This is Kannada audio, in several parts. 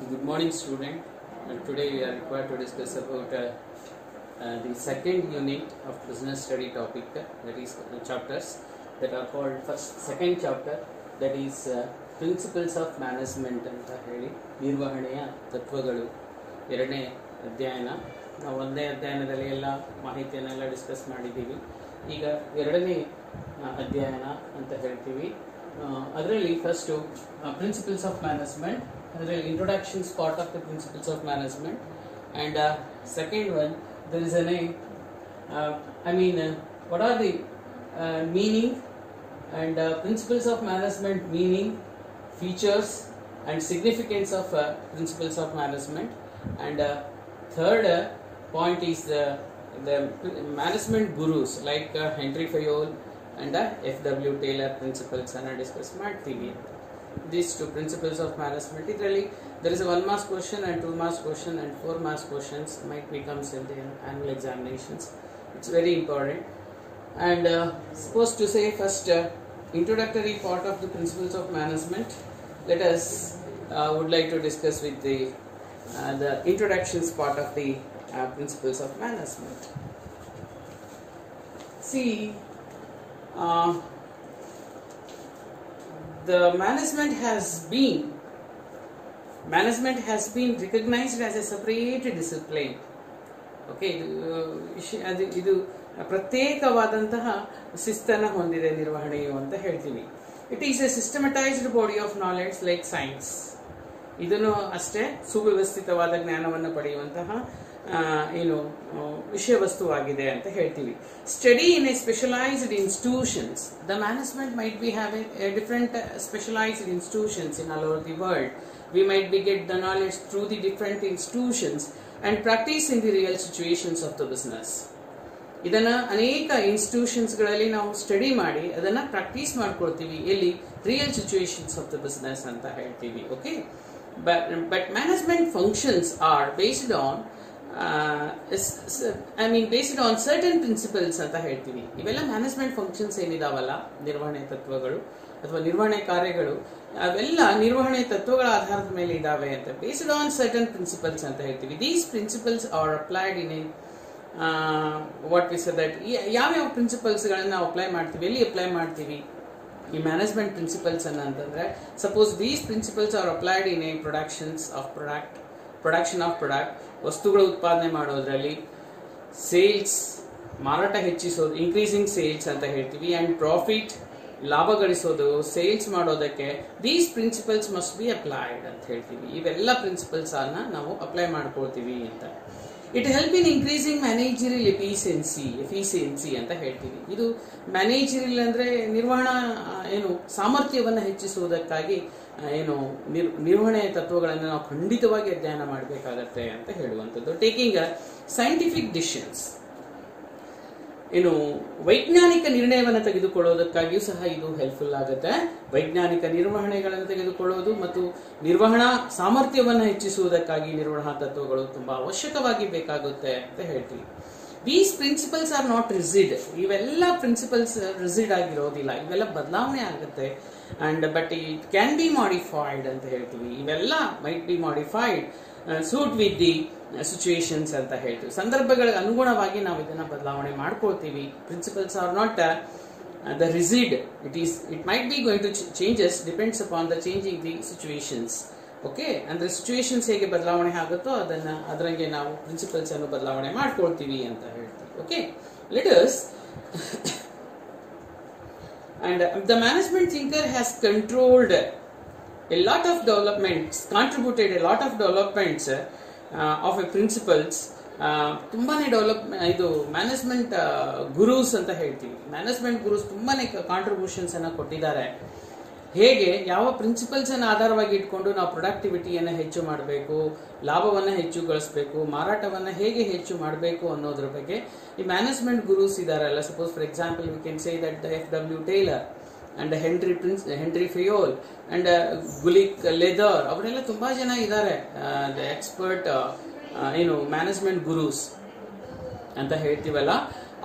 Good morning, student. Today we are required to discuss about the second unit of business study topic, that is chapters that are called second chapter, that is principles of management ಅಂತ ಹೇಳಿ ನಿರ್ವಹಣೆಯ ತತ್ವಗಳು ಎರಡನೇ ಅಧ್ಯಾಯನ. ನಾವು ಒಂದನೇ ಅಧ್ಯಾಯದಲ್ಲಿ ಎಲ್ಲ ಮಾಹಿತಿಯನ್ನೆಲ್ಲ ಡಿಸ್ಕಸ್ ಮಾಡಿದ್ದೀವಿ. ಈಗ ಎರಡನೇ ಅಧ್ಯಾಯನ ಅಂತ ಹೇಳ್ತೀವಿ. ಅದರಲ್ಲಿ ಫಸ್ಟು ಪ್ರಿನ್ಸಿಪಲ್ಸ್ ಆಫ್ ಮ್ಯಾನೇಜ್ಮೆಂಟ್, ಅದರಲ್ಲಿ introductions part of the principles of management, and second one there is a name. What are the meaning and principles of management, meaning, features and significance of principles of management, and third point is the management gurus like Henry Fayol and F.W. Taylor principles and discuss ಮಾಡ್ತೀವಿ. These two principles of management, there is a 1 marks question and 2 marks question and 4 marks questions might becomes in the annual examinations. It's very important. And supposed to say first introductory part of the principles of management. Let us would like to discuss with the introductions part of the principles of management. See, the management has been recognized as a separate discipline. Okay, ಇದು ಪ್ರತ್ಯೇಕವಾದಂತಹ ಶಿಸ್ತನ್ನು ಹೊಂದಿದೆ ನಿರ್ವಹಣೆಯು ಅಂತ ಹೇಳ್ತೀವಿ. It is a systematised body of knowledge like science. ಇದನ್ನು ಅಷ್ಟೇ ಸುವ್ಯವಸ್ಥಿತವಾದ ಜ್ಞಾನವನ್ನು ಪಡೆಯುವಂತಹ ವಿಷಯ ವಸ್ತುವಾಗಿದೆ ಅಂತ ಹೇಳ್ತೀವಿ. Study in a specialised institutions. The management might be having different specialised institutions in all over the world. We might be get the knowledge through the different institutions and practice in the real situations of the business. ಇದನ್ನ ಅನೇಕ ಇನ್ಸ್ಟಿಟ್ಯೂಷನ್ಸ್ ಗಳಲ್ಲಿ ನಾವು ಸ್ಟಡಿ ಮಾಡಿ ಅದನ್ನ ಪ್ರಾಕ್ಟೀಸ್ ಮಾಡ್ಕೊಳ್ತೀವಿ. ಎಲ್ಲಿ? Real situations of the business ಅಂತ ಹೇಳ್ತೀವಿ. Okay, but management functions are based on based on certain principles ಅಂತ ಹೇಳ್ತೀವಿ. ಇವೆಲ್ಲ ಮ್ಯಾನೇಜ್ಮೆಂಟ್ ಫಂಕ್ಷನ್ಸ್ ಏನಿದಾವಲ್ಲ, ನಿರ್ವಹಣೆ ತತ್ವಗಳು ಅಥವಾ ನಿರ್ವಹಣೆ ಕಾರ್ಯಗಳು, ಅವೆಲ್ಲ ನಿರ್ವಹಣೆ ತತ್ವಗಳ ಆಧಾರದ ಮೇಲೆ ಇದಾವೆ ಅಂತ. ಬೇಸ್ಡ್ ಆನ್ ಸರ್ಟನ್ ಪ್ರಿನ್ಸಿಪಲ್ಸ್ ಅಂತ ಹೇಳ್ತೀವಿ. These principles are applied in what we say that ಯಾವ್ಯಾವ ಪ್ರಿನ್ಸಿಪಲ್ಸ್ ಗಳನ್ನ ನಾವು ಅಪ್ಲೈ ಮಾಡ್ತೀವಿ, ಎಲ್ಲಿ ಅಪ್ಲೈ ಮಾಡ್ತೀವಿ ಈ ಮ್ಯಾನೇಜ್ಮೆಂಟ್ ಪ್ರಿನ್ಸಿಪಲ್ಸ್ ಅನ್ನ ಅಂತಂದ್ರೆ, suppose these principles are applied in a production of product, ವಸ್ತುಗಳ ಉತ್ಪಾದನೆ ಮಾಡೋದ್ರಲ್ಲಿ, ಸೇಲ್ಸ್ ಮಾರಾಟ ಹೆಚ್ಚಿಸೋದು, ಇನ್ಕ್ರೀಸಿಂಗ್ ಸೇಲ್ಸ್ ಅಂತ ಹೇಳ್ತೀವಿ, ಅಂಡ್ ಪ್ರಾಫಿಟ್ ಲಾಭ ಗಳಿಸೋದು, ಸೇಲ್ಸ್ ಮಾಡೋದಕ್ಕೆ these principles must be applied ಅಂತ ಹೇಳ್ತೀವಿ. ಇವೆಲ್ಲ ಪ್ರಿನ್ಸಿಪಲ್ಸ್ ಅನ್ನ ನಾವು ಅಪ್ಲೈ ಮಾಡ್ಕೊಳ್ತೀವಿ ಅಂತ. It help in increasing managerial efficiency ಅಂತ ಹೇಳ್ತೀವಿ. ಇದು ಮ್ಯಾನೇಜರಿಯಲ್ ಅಂದ್ರೆ ನಿರ್ವಹಣಾ ಸಾಮರ್ಥ್ಯವನ್ನು ಹೆಚ್ಚಿಸುವುದಕ್ಕಾಗಿ ನಿರ್ವಹಣೆ ತತ್ವಗಳನ್ನು ನಾವು ಖಂಡಿತವಾಗಿ ಅಧ್ಯಯನ ಮಾಡಬೇಕಾಗತ್ತೆ ಅಂತ ಹೇಳುವಂಥದ್ದು. ಟೇಕಿಂಗ್ ಸೈಂಟಿಫಿಕ್ ಡಿಸಿಷನ್ಸ್, ವೈಜ್ಞಾನಿಕ ನಿರ್ಣಯವನ್ನು ತೆಗೆದುಕೊಳ್ಳೋದಕ್ಕಾಗಿಯೂ ಸಹ ಇದು ಹೆಲ್ಪ್ಫುಲ್ ಆಗುತ್ತೆ. ವೈಜ್ಞಾನಿಕ ನಿರ್ವಹಣೆಗಳನ್ನು ತೆಗೆದುಕೊಳ್ಳೋದು ಮತ್ತು ನಿರ್ವಹಣಾ ಸಾಮರ್ಥ್ಯವನ್ನು ಹೆಚ್ಚಿಸುವುದಕ್ಕಾಗಿ ನಿರ್ವಹಣಾ ತತ್ವಗಳು ತುಂಬಾ ಅವಶ್ಯಕವಾಗಿ ಬೇಕಾಗುತ್ತೆ ಅಂತ ಹೇಳ್ತೀವಿ. These principles are not rigid. ಇವೆಲ್ಲ ಪ್ರಿನ್ಸಿಪಲ್ಸ್ ರಿಜಿಡ್ ಆಗಿರೋದಿಲ್ಲ, ಇವೆಲ್ಲ ಬದಲಾವಣೆ ಆಗುತ್ತೆ. And but it can be modified ಅಂತ ಹೇಳ್ತೀವಿ. ಇವೆಲ್ಲ might be modified suit with the situations ಅಂತ ಹೇಳ್ತೀವಿ. ಸಂದರ್ಭಗಳಿಗೆ ಅನುಗುಣವಾಗಿ ನಾವು ಇದನ್ನ ಬದಲಾವಣೆ ಮಾಡ್ಕೊಳ್ತೀವಿ. Principles are not the rigid. It might be going to changes depends upon the changing the situations. Okay, ಅಂದ್ರೆ ಸಿಚುವೇಶನ್ಸ್ ಹೇಗೆ ಬದಲಾವಣೆ ಆಗುತ್ತೋ ಅದರಂಗೆ ನಾವು ಪ್ರಿನ್ಸಿಪಲ್ಸ್ ಅನ್ನು ಬದಲಾವಣೆ ಮಾಡ್ಕೊಳ್ತೀವಿ ಅಂತ ಹೇಳ್ತೀವಿ. Okay, let us and the management thinker has controlled a lot of developments, contributed a lot of developments of a principles. ತುಂಬಾನೇ ಇದು ಮ್ಯಾನೇಜ್ಮೆಂಟ್ ಗುರುಸ್ ಅಂತ ಹೇಳ್ತೀವಿ. ಮ್ಯಾನೇಜ್ಮೆಂಟ್ ಗುರುಸ್ ತುಂಬಾನೇ ಕಾಂಟ್ರಿಬ್ಯೂಷನ್ಸ್ ಅನ್ನ ಕೊಟ್ಟಿದ್ದಾರೆ. ಹೇಗೆ ಯಾವ ಪ್ರಿನ್ಸಿಪಲ್ಸ್ ಅನ್ನು ಆಧಾರವಾಗಿ ಇಟ್ಕೊಂಡು ನಾವು ಪ್ರೊಡಕ್ಟಿವಿಟಿಯನ್ನು ಹೆಚ್ಚು ಮಾಡಬೇಕು, ಲಾಭವನ್ನು ಹೆಚ್ಚು ಗಳಿಸಬೇಕು, ಮಾರಾಟವನ್ನು ಹೇಗೆ ಹೆಚ್ಚು ಮಾಡಬೇಕು ಅನ್ನೋದ್ರ ಬಗ್ಗೆ ಈ ಮ್ಯಾನೇಜ್ಮೆಂಟ್ ಗುರುಸ್ ಇದಾರಲ್ಲ. Suppose for example we can say that F.W. Taylor and Henri Fayol and Gulick Luther, ಅವರೆಲ್ಲ ತುಂಬಾ ಜನ ಇದ್ದಾರೆ ಎಕ್ಸ್ಪರ್ಟ್ ಮ್ಯಾನೇಜ್ಮೆಂಟ್ ಗುರುಸ್ ಅಂತ ಹೇಳ್ತೀವಲ್ಲ.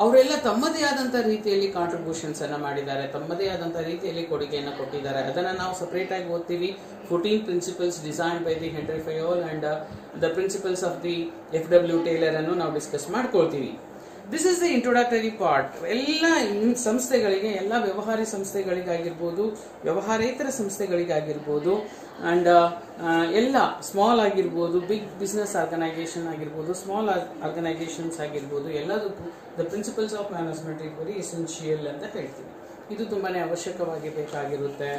ಅವರೆಲ್ಲ ತಮ್ಮದೇ ಆದಂಥ ರೀತಿಯಲ್ಲಿ ಕಾಂಟ್ರಿಬ್ಯೂಷನ್ಸ್ ಅನ್ನ ಮಾಡಿದ್ದಾರೆ, ತಮ್ಮದೇ ಆದಂಥ ರೀತಿಯಲ್ಲಿ ಕೊಡುಗೆಯನ್ನು ಕೊಟ್ಟಿದ್ದಾರೆ. ಅದನ್ನು ನಾವು ಸಪರೇಟ್ ಆಗಿ ಓದ್ತೀವಿ. 14 principles designed by the Henri Fayol and the principles of the FW Taylor ಅನ್ನು ನಾವು ಡಿಸ್ಕಸ್ ಮಾಡ್ಕೊಳ್ತೀವಿ. This is the introductory part. ಎಲ್ಲ ಸಂಸ್ಥೆಗಳಿಗೆ, ಎಲ್ಲ ವ್ಯವಹಾರಿ ಸಂಸ್ಥೆಗಳಿಗಾಗಿರ್ಬೋದು, ವ್ಯವಹಾರೇತರ ಸಂಸ್ಥೆಗಳಿಗಾಗಿರ್ಬೋದು, ಅಂಡ್ ಎಲ್ಲ ಸ್ಮಾಲ್ ಆಗಿರ್ಬೋದು, ಬಿಗ್ ಬಿಸ್ನೆಸ್ ಆರ್ಗನೈಸೇಷನ್ ಆಗಿರ್ಬೋದು, ಸ್ಮಾಲ್ ಆರ್ಗನೈಸೇಷನ್ಸ್ ಆಗಿರ್ಬೋದು, ಎಲ್ಲದಕ್ಕೂ the principles of management is very essential ಅಂತ ಹೇಳ್ತೀವಿ. ಇದು ತುಂಬಾನೇ ಅವಶ್ಯಕವಾಗಿ ಬೇಕಾಗಿರುತ್ತೆ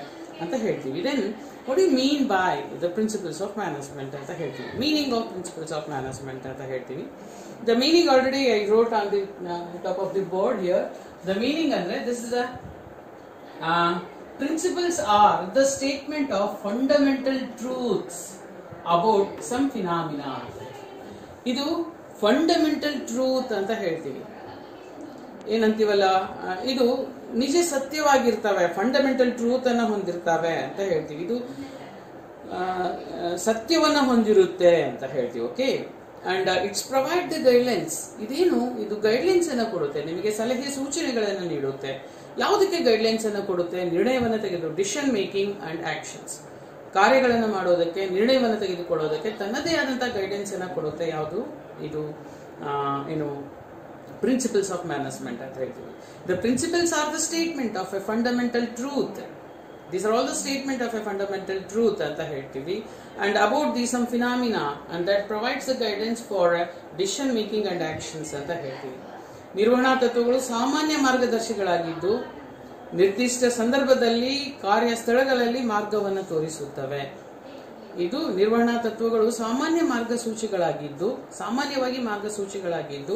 ಅಂತ ಹೇಳ್ತೀವಿ. Then what you mean by the principles of management ಅಂತ ಹೇಳ್ತೀವಿ. Meaning of principles of management ಅಂತ ಹೇಳ್ತೀವಿ. The meaning already I wrote on the top of the board here. The meaning andre, this is the principles are the statement of fundamental truths about some phenomena. ಇದು ಫಂಡಮೆಂಟಲ್ ಟ್ರೂತ್ ಅಂತ ಹೇಳ್ತೀವಿ. ಏನಂತೀವಲ್ಲ, ಇದು ನಿಜ ಸತ್ಯವಾಗಿರ್ತವೆ, ಫಂಡಮೆಂಟಲ್ ಟ್ರೂತ್ ಅನ್ನ ಹೊಂದಿರ್ತವೆ ಅಂತ ಹೇಳ್ತೀವಿ. ಇದು ಸತ್ಯವನ್ನ ಹೊಂದಿರುತ್ತೆ ಅಂತ ಹೇಳ್ತೀವಿ. Okay, and it's provide the guidelines. ಇದೇನು, ಇದು ಗೈಡ್ಲೈನ್ಸ್ ಅನ್ನು ಕೊಡುತ್ತೆ, ನಿಮಗೆ ಸಲಹೆ ಸೂಚನೆಗಳನ್ನು ನೀಡುತ್ತೆ. ಯಾವುದಕ್ಕೆ ಗೈಡ್ಲೈನ್ಸ್ ಅನ್ನು ಕೊಡುತ್ತೆ? ನಿರ್ಣಯವನ್ನು ತೆಗೆದು ಡಿಸಿಷನ್ ಮೇಕಿಂಗ್ ಅಂಡ್ ಆಕ್ಷನ್ಸ್, ಕಾರ್ಯಗಳನ್ನು ಮಾಡೋದಕ್ಕೆ, ನಿರ್ಣಯವನ್ನು ತೆಗೆದುಕೊಳ್ಳೋದಕ್ಕೆ ತನ್ನದೇ ಆದಂತಹ ಗೈಡೆನ್ಸ್ ಅನ್ನು ಕೊಡುತ್ತೆ. ಯಾವುದು ಇದು? ಏನು, ಪ್ರಿನ್ಸಿಪಲ್ಸ್ ಆಫ್ ಮ್ಯಾನೇಜ್ಮೆಂಟ್ ಅಂತ ಹೇಳ್ತೀವಿ. The principles are the statement of A fundamental truth. These are all the statement of a fundamental truth anta ಹೇಳ್ತೀವಿ. And about these some phenomena, and that provides the guidance for decision making and actions ಅಂತ ಹೇಳ್ತೀವಿ. ನಿರ್ವಹಣಾ ತತ್ವಗಳು ಸಾಮಾನ್ಯ ಮಾರ್ಗದರ್ಶಿಗಳಾಗಿದ್ದು ನಿರ್ದಿಷ್ಟ ಸಂದರ್ಭದಲ್ಲಿ ಕಾರ್ಯಸ್ಥಳಗಳಲ್ಲಿ ಮಾರ್ಗವನ್ನು ತೋರಿಸುತ್ತವೆ. ಇದು ನಿರ್ವಹಣಾ ತತ್ವಗಳು ಸಾಮಾನ್ಯವಾಗಿ ಮಾರ್ಗಸೂಚಿಗಳಾಗಿದ್ದು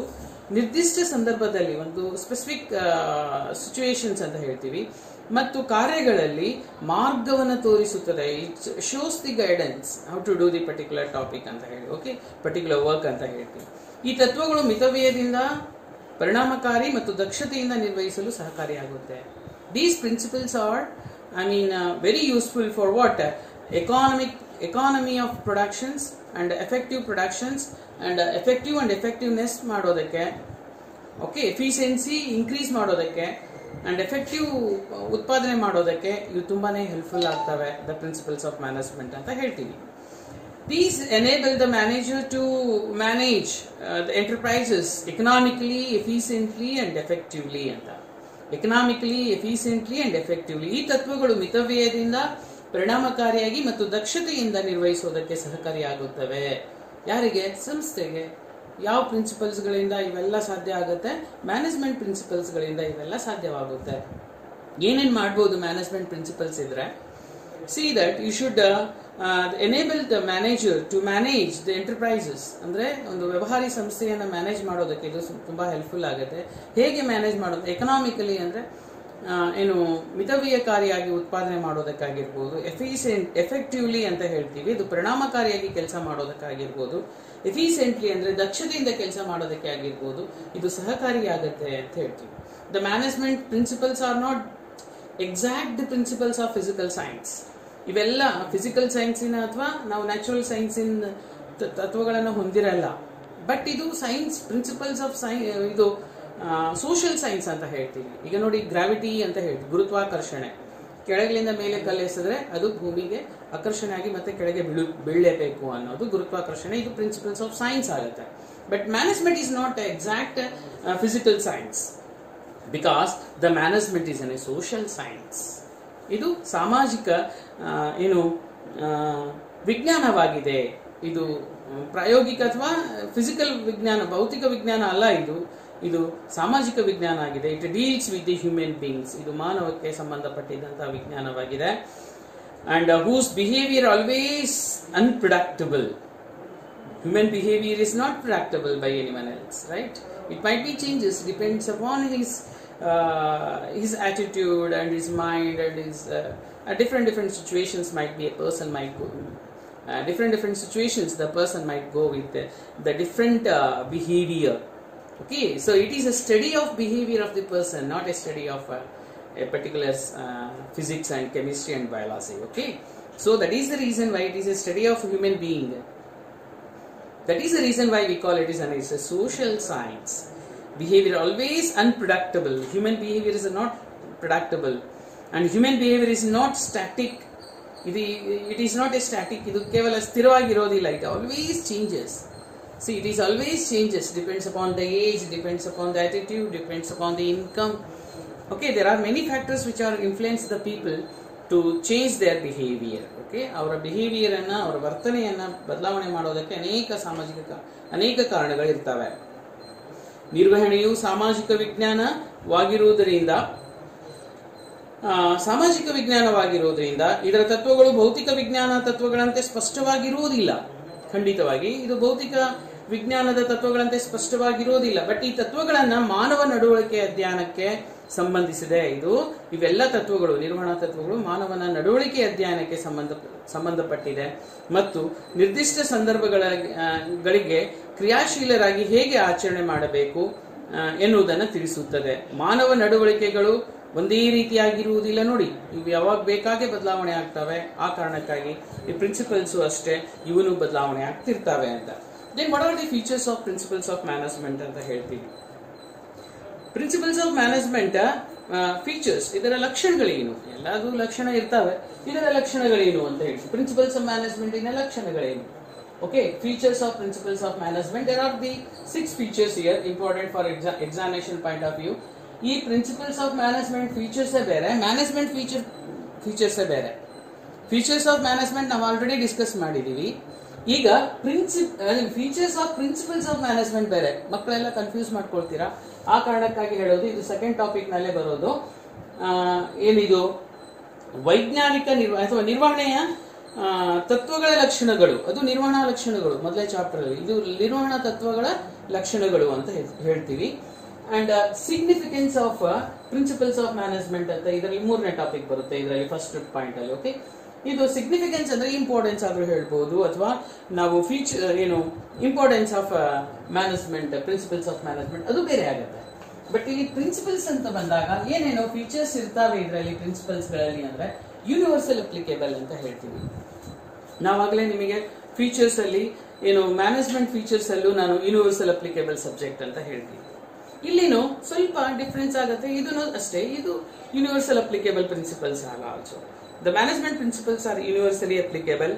ನಿರ್ದಿಷ್ಟ ಸಂದರ್ಭದಲ್ಲಿ, ಒಂದು ಸ್ಪೆಸಿಫಿಕ್ ಸಿಚುವೇಶನ್ಸ್ ಅಂತ ಹೇಳ್ತೀವಿ, ಮತ್ತು ಕಾರ್ಯಗಳಲ್ಲಿ ಮಾರ್ಗವನ್ನು ತೋರಿಸುತ್ತದೆ. It shows the guidance how to do the particular topic ಅಂತ ಹೇಳಿ, ಓಕೆ, ಪರ್ಟಿಕ್ಯುಲರ್ ವರ್ಕ್ ಅಂತ ಹೇಳ್ತೀವಿ. ಈ ತತ್ವಗಳು ಮಿತವ್ಯಯದಿಂದ, ಪರಿಣಾಮಕಾರಿ ಮತ್ತು ದಕ್ಷತೆಯಿಂದ ನಿರ್ವಹಿಸಲು ಸಹಕಾರಿಯಾಗುತ್ತೆ. These principles are very useful for what? Economy of productions and effective productions and effective and effectiveness ಮಾಡೋದಕ್ಕೆ, ಓಕೆ, ಎಫಿಷಿಯನ್ಸಿ ಇನ್ಕ್ರೀಸ್ ಮಾಡೋದಕ್ಕೆ ಅಂಡ್ ಎಫೆಕ್ಟಿವ್ ಉತ್ಪಾದನೆ ಮಾಡೋದಕ್ಕೆ ಇವು ತುಂಬಾನೇ ಹೆಲ್ಪ್ಫುಲ್ ಆಗ್ತವೆ. ದ ಪ್ರಿನ್ಸಿಪಲ್ಸ್ ಆಫ್ ಮ್ಯಾನೇಜ್ಮೆಂಟ್ ಅಂತ ಹೇಳ್ತೀವಿ. These enable the manager to manage the enterprises economically, efficiently and effectively ಅಂತ. Economically, efficiently and effectively. ಈ ತತ್ವಗಳು ಮಿತವ್ಯಯದಿಂದ, ಪರಿಣಾಮಕಾರಿಯಾಗಿ ಮತ್ತು ದಕ್ಷತೆಯಿಂದ ನಿರ್ವಹಿಸುವುದಕ್ಕೆ ಸಹಕಾರಿಯಾಗುತ್ತವೆ. ಯಾರಿಗೆ? ಸಂಸ್ಥೆಗೆ. ಯಾವ ಪ್ರಿನ್ಸಿಪಲ್ಸ್ ಗಳಿಂದ ಇವೆಲ್ಲ ಸಾಧ್ಯ ಆಗುತ್ತೆ? ಮ್ಯಾನೇಜ್ಮೆಂಟ್ ಪ್ರಿನ್ಸಿಪಲ್ಸ್ ಗಳಿಂದ ಇವೆಲ್ಲ ಸಾಧ್ಯವಾಗುತ್ತೆ. ಏನೇನ್ ಮಾಡಬಹುದು ಮ್ಯಾನೇಜ್ಮೆಂಟ್ ಪ್ರಿನ್ಸಿಪಲ್ಸ್ ಇದ್ರೆ? See that you should enable the manager to manage the enterprises. ಅಂದ್ರೆ ಒಂದು ವ್ಯವಹಾರಿ ಸಂಸ್ಥೆಯನ್ನು ಮ್ಯಾನೇಜ್ ಮಾಡೋದಕ್ಕೆ ಇದು ತುಂಬಾ ಹೆಲ್ಪ್ಫುಲ್ ಆಗುತ್ತೆ. ಹೇಗೆ ಮ್ಯಾನೇಜ್ ಮಾಡೋದು? ಎಕನಾಮಿಕಲಿ ಅಂದ್ರೆ ಏನು, ಮಿತವ್ಯಯಕಾರಿಯಾಗಿ ಉತ್ಪಾದನೆ ಮಾಡೋದಕ್ಕಾಗಿರ್ಬೋದು. ಎಫೆಕ್ಟಿವ್ಲಿ ಅಂತ ಹೇಳ್ತೀವಿ, ಇದು ಪರಿಣಾಮಕಾರಿಯಾಗಿ ಕೆಲಸ ಮಾಡೋದಕ್ಕಾಗಿರ್ಬೋದು. ಎಫಿಷಿಯೆಂಟ್ಲಿ ಅಂದ್ರೆ ದಕ್ಷತೆಯಿಂದ ಕೆಲಸ ಮಾಡೋದಕ್ಕೆ ಆಗಿರ್ಬೋದು. ಇದು ಸಹಕಾರಿಯಾಗುತ್ತೆ ಅಂತ ಹೇಳ್ತೀವಿ. The management principles are not exact the principles of physical science. ಇವೆಲ್ಲ ಫಿಸಿಕಲ್ ಸೈನ್ಸಿನ ಅಥವಾ ನಾವು ನ್ಯಾಚುರಲ್ ಸೈನ್ಸಿನ ತತ್ವಗಳನ್ನು ಹೊಂದಿರಲ್ಲ. ಬಟ್ ಇದು ಸೈನ್ಸ್, ಪ್ರಿನ್ಸಿಪಲ್ಸ್ ಆಫ್ ಇದು ಸೋಷಿಯಲ್ ಸೈನ್ಸ್ ಅಂತ ಹೇಳ್ತೀವಿ. ಈಗ ನೋಡಿ, ಗ್ರಾವಿಟಿ ಅಂತ ಹೇಳ್ತೀವಿ, ಗುರುತ್ವಾಕರ್ಷಣೆ. ಕೆಳಗಿನಿಂದ ಮೇಲೆ ಕಲ್ಲೆಸಿದ್ರೆ ಅದು ಭೂಮಿಗೆ ಆಕರ್ಷಣೆ ಆಗಿ ಮತ್ತೆ ಕೆಳಗೆ ಬೀಳಲೇಬೇಕು ಅನ್ನೋದು ಗುರುತ್ವಾಕರ್ಷಣೆ. ಇದು ಪ್ರಿನ್ಸಿಪಲ್ಸ್ ಆಫ್ ಸೈನ್ಸ್ ಆಗುತ್ತೆ. But management is not exact physical science, because the management is A social science. ಇದು ಸಾಮಾಜಿಕ ಏನು ವಿಜ್ಞಾನವಾಗಿದೆ. ಇದು ಪ್ರಾಯೋಗಿಕ ಅಥವಾ ಫಿಸಿಕಲ್ ವಿಜ್ಞಾನ, ಭೌತಿಕ ವಿಜ್ಞಾನ ಅಲ್ಲ. ಇದು ಸಾಮಾಜಿಕ ವಿಜ್ಞಾನ ಆಗಿದೆ. It deals with the human beings. ಇದು ಮಾನವಕ್ಕೆ ಸಂಬಂಧಪಟ್ಟಿದಂತಹ ವಿಜ್ಞಾನವಾಗಿದೆ. And whose behaviour always unpredictable. Human behavior is not predictable by anyone else, right? It might be changes, depends upon his attitude and his mind and his different situations. Might be a person might go different situations. The person might go with the different behavior. Okay, so it is a study of behavior of the person, not a study of a particular physics and chemistry and biology. Okay, so that is the reason why it is a study of human being. That is the reason why we call it as a social science. Behavior always unpredictable. Human behavior is not predictable, and human behavior is not static. It is not a static. ಇದು ಕೇವಲ ಸ್ಥಿರವಾಗಿರೋದಿಲ್ಲ. It always changes. See, it is always changes. Depends upon the age, depends upon the attitude, depends upon the income. Okay, there are many factors which are influence the people to change their behavior. Okay, ಅವರ behavior ಅನ್ನ, ಅವರ ವರ್ತನೆಯನ್ನ ಬದಲಾವಣೆ ಮಾಡೋದಕ್ಕೆ ಅನೇಕ ಕಾರಣಗಳಿರ್ತವೆ. ನಿರ್ವಹಣೆಯು ಸಾಮಾಜಿಕ ವಿಜ್ಞಾನವಾಗಿರುವುದರಿಂದ ಇದರ ತತ್ವಗಳು ಭೌತಿಕ ವಿಜ್ಞಾನ ತತ್ವಗಳಂತೆ ಸ್ಪಷ್ಟವಾಗಿರುವುದಿಲ್ಲ. ಖಂಡಿತವಾಗಿ ಇದು ಭೌತಿಕ ವಿಜ್ಞಾನದ ತತ್ವಗಳಂತೆ ಸ್ಪಷ್ಟವಾಗಿರುವುದಿಲ್ಲ. ಬಟ್ ಈ ತತ್ವಗಳನ್ನ ಮಾನವ ನಡವಳಿಕೆ ಅಧ್ಯಯನಕ್ಕೆ ಸಂಬಂಧಿಸಿದೆ. ಇವೆಲ್ಲ ತತ್ವಗಳು, ನಿರ್ವಹಣಾ ತತ್ವಗಳು ಮಾನವನ ನಡವಳಿಕೆ ಅಧ್ಯಯನಕ್ಕೆ ಸಂಬಂಧಪಟ್ಟಿದೆ ಮತ್ತು ನಿರ್ದಿಷ್ಟ ಸಂದರ್ಭಗಳಿಗೆ ಕ್ರಿಯಾಶೀಲರಾಗಿ ಹೇಗೆ ಆಚರಣೆ ಮಾಡಬೇಕು ಎನ್ನುವುದನ್ನು ತಿಳಿಸುತ್ತದೆ. ಮಾನವ ನಡವಳಿಕೆಗಳು ಒಂದೇ ರೀತಿಯಾಗಿರುವುದಿಲ್ಲ ನೋಡಿ, ಇವು ಯಾವಾಗ ಬೇಕಾಗೆ ಬದಲಾವಣೆ ಆಗ್ತವೆ. ಆ ಕಾರಣಕ್ಕಾಗಿ ಈ ಪ್ರಿನ್ಸಿಪಲ್ಸು ಅಷ್ಟೇ, ಇವನು ಬದಲಾವಣೆ ಆಗ್ತಿರ್ತವೆ ಅಂತ. Then what are the features of principles of management ಅಂತ ಹೇಳ್ತೀವಿ. ಪ್ರಿನ್ಸಿಪಲ್ಸ್ ಆಫ್ ಮ್ಯಾನೇಜ್ಮೆಂಟ್ ಫೀಚರ್ಸ್, ಇದರ ಲಕ್ಷಣಗಳೇನು? ಎಲ್ಲದೂ ಲಕ್ಷಣ ಇರ್ತವೆ, ಇದರ ಲಕ್ಷಣಗಳೇನು ಅಂತ ಹೇಳ್ತೀವಿ. ಪ್ರಿನ್ಸಿಪಲ್ಸ್ ಆಫ್ ಮ್ಯಾನೇಜ್ಮೆಂಟ್ ಇನ ಲಕ್ಷಣಗಳೇನು? Okay, features of principles of management. There are the 6 features here important for examination point of view. ಈ ಪ್ರಿನ್ಸಿಪಲ್ಸ್ ಆಫ್ ಮ್ಯಾನೇಜ್ಮೆಂಟ್ ಫೀಚರ್ಸ್ ಬೇರೆ, ಮ್ಯಾನೇಜ್ಮೆಂಟ್ ಫೀಚರ್ಸ್ ಬೇರೆ. ಫೀಚರ್ಸ್ ಆಫ್ ಮ್ಯಾನೇಜ್ಮೆಂಟ್ ನಾವು ಆಲ್ರೆಡಿ ಡಿಸ್ಕಸ್ ಮಾಡಿದೀವಿ. ಈಗ features of principles of management ಬೇರೆ. ಮಕ್ಕಳೆಲ್ಲ ಕನ್ಫ್ಯೂಸ್ ಮಾಡ್ಕೊಳ್ತೀರಾ, ಆ ಕಾರಣಕ್ಕಾಗಿ ಹೇಳೋದು. ಇದು ಸೆಕೆಂಡ್ ಟಾಪಿಕ್ ನಲ್ಲೇ ಬರೋದು. ಏನಿದು ವೈಜ್ಞಾನಿಕ ಅಥವಾ ನಿರ್ವಹಣೆಯ ತತ್ವಗಳ ಲಕ್ಷಣಗಳು, ಅದು ನಿರ್ವಹಣಾ ಲಕ್ಷಣಗಳು ಮೊದಲೇ ಚಾಪ್ಟರ್ ಅಲ್ಲಿ. ಇದು ನಿರ್ವಹಣಾ ತತ್ವಗಳ ಲಕ್ಷಣಗಳು ಅಂತ ಹೇಳ್ತೀವಿ. And significance of principles of management ಅಂತ ಇದರಲ್ಲಿ 3ನೇ ಟಾಪಿಕ್ ಬರುತ್ತೆ, ಇದರಲ್ಲಿ ಫಸ್ಟ್ ಪಾಯಿಂಟ್ ಅಲ್ಲಿ. ಓಕೆ, ಇದು ಸಿಗ್ನಿಫಿಕೆನ್ಸ್ ಅಂದ್ರೆ ಇಂಪಾರ್ಟೆನ್ಸ್ ಆದ್ರೂ ಹೇಳ್ಬಹುದು, ಅಥವಾ ನಾವು feature importance of management, principles of management ಅದು ಬೇರೆ ಆಗುತ್ತೆ. ಬಟ್ ಇಲ್ಲಿ ಪ್ರಿನ್ಸಿಪಲ್ಸ್ ಅಂತ ಬಂದಾಗ ಏನೇನೋ ಫೀಚರ್ಸ್ ಇರ್ತಾವೆ ಇದರಲ್ಲಿ ಪ್ರಿನ್ಸಿಪಲ್ಸ್ ಗಳಲ್ಲಿ ಅಂದ್ರೆ ಯೂನಿವರ್ಸಲ್ ಅಪ್ಲಿಕೇಬಲ್ ಅಂತ ಹೇಳ್ತೀವಿ. ನಾವಾಗಲೇ ನಿಮಗೆ ಫೀಚರ್ಸ್ ಅಲ್ಲಿ ಮ್ಯಾನೇಜ್ಮೆಂಟ್ ಫೀಚರ್ಸ್ ಅಲ್ಲೂ ನಾನು ಯೂನಿವರ್ಸಲ್ ಅಪ್ಲಿಕೇಬಲ್ ಸಬ್ಜೆಕ್ಟ್ ಅಂತ ಹೇಳ್ತೀನಿ. ಇಲ್ಲಿನೂ ಸ್ವಲ್ಪ ಡಿಫರೆನ್ಸ್ ಆಗುತ್ತೆ. ಇದನ್ನು ಅಷ್ಟೇ, ಇದು ಯೂನಿವರ್ಸಲ್ ಅಪ್ಲಿಕೇಬಲ್ ಪ್ರಿನ್ಸಿಪಲ್ಸ್ ಅಲ್ಲ. Also the management principles are universally applicable.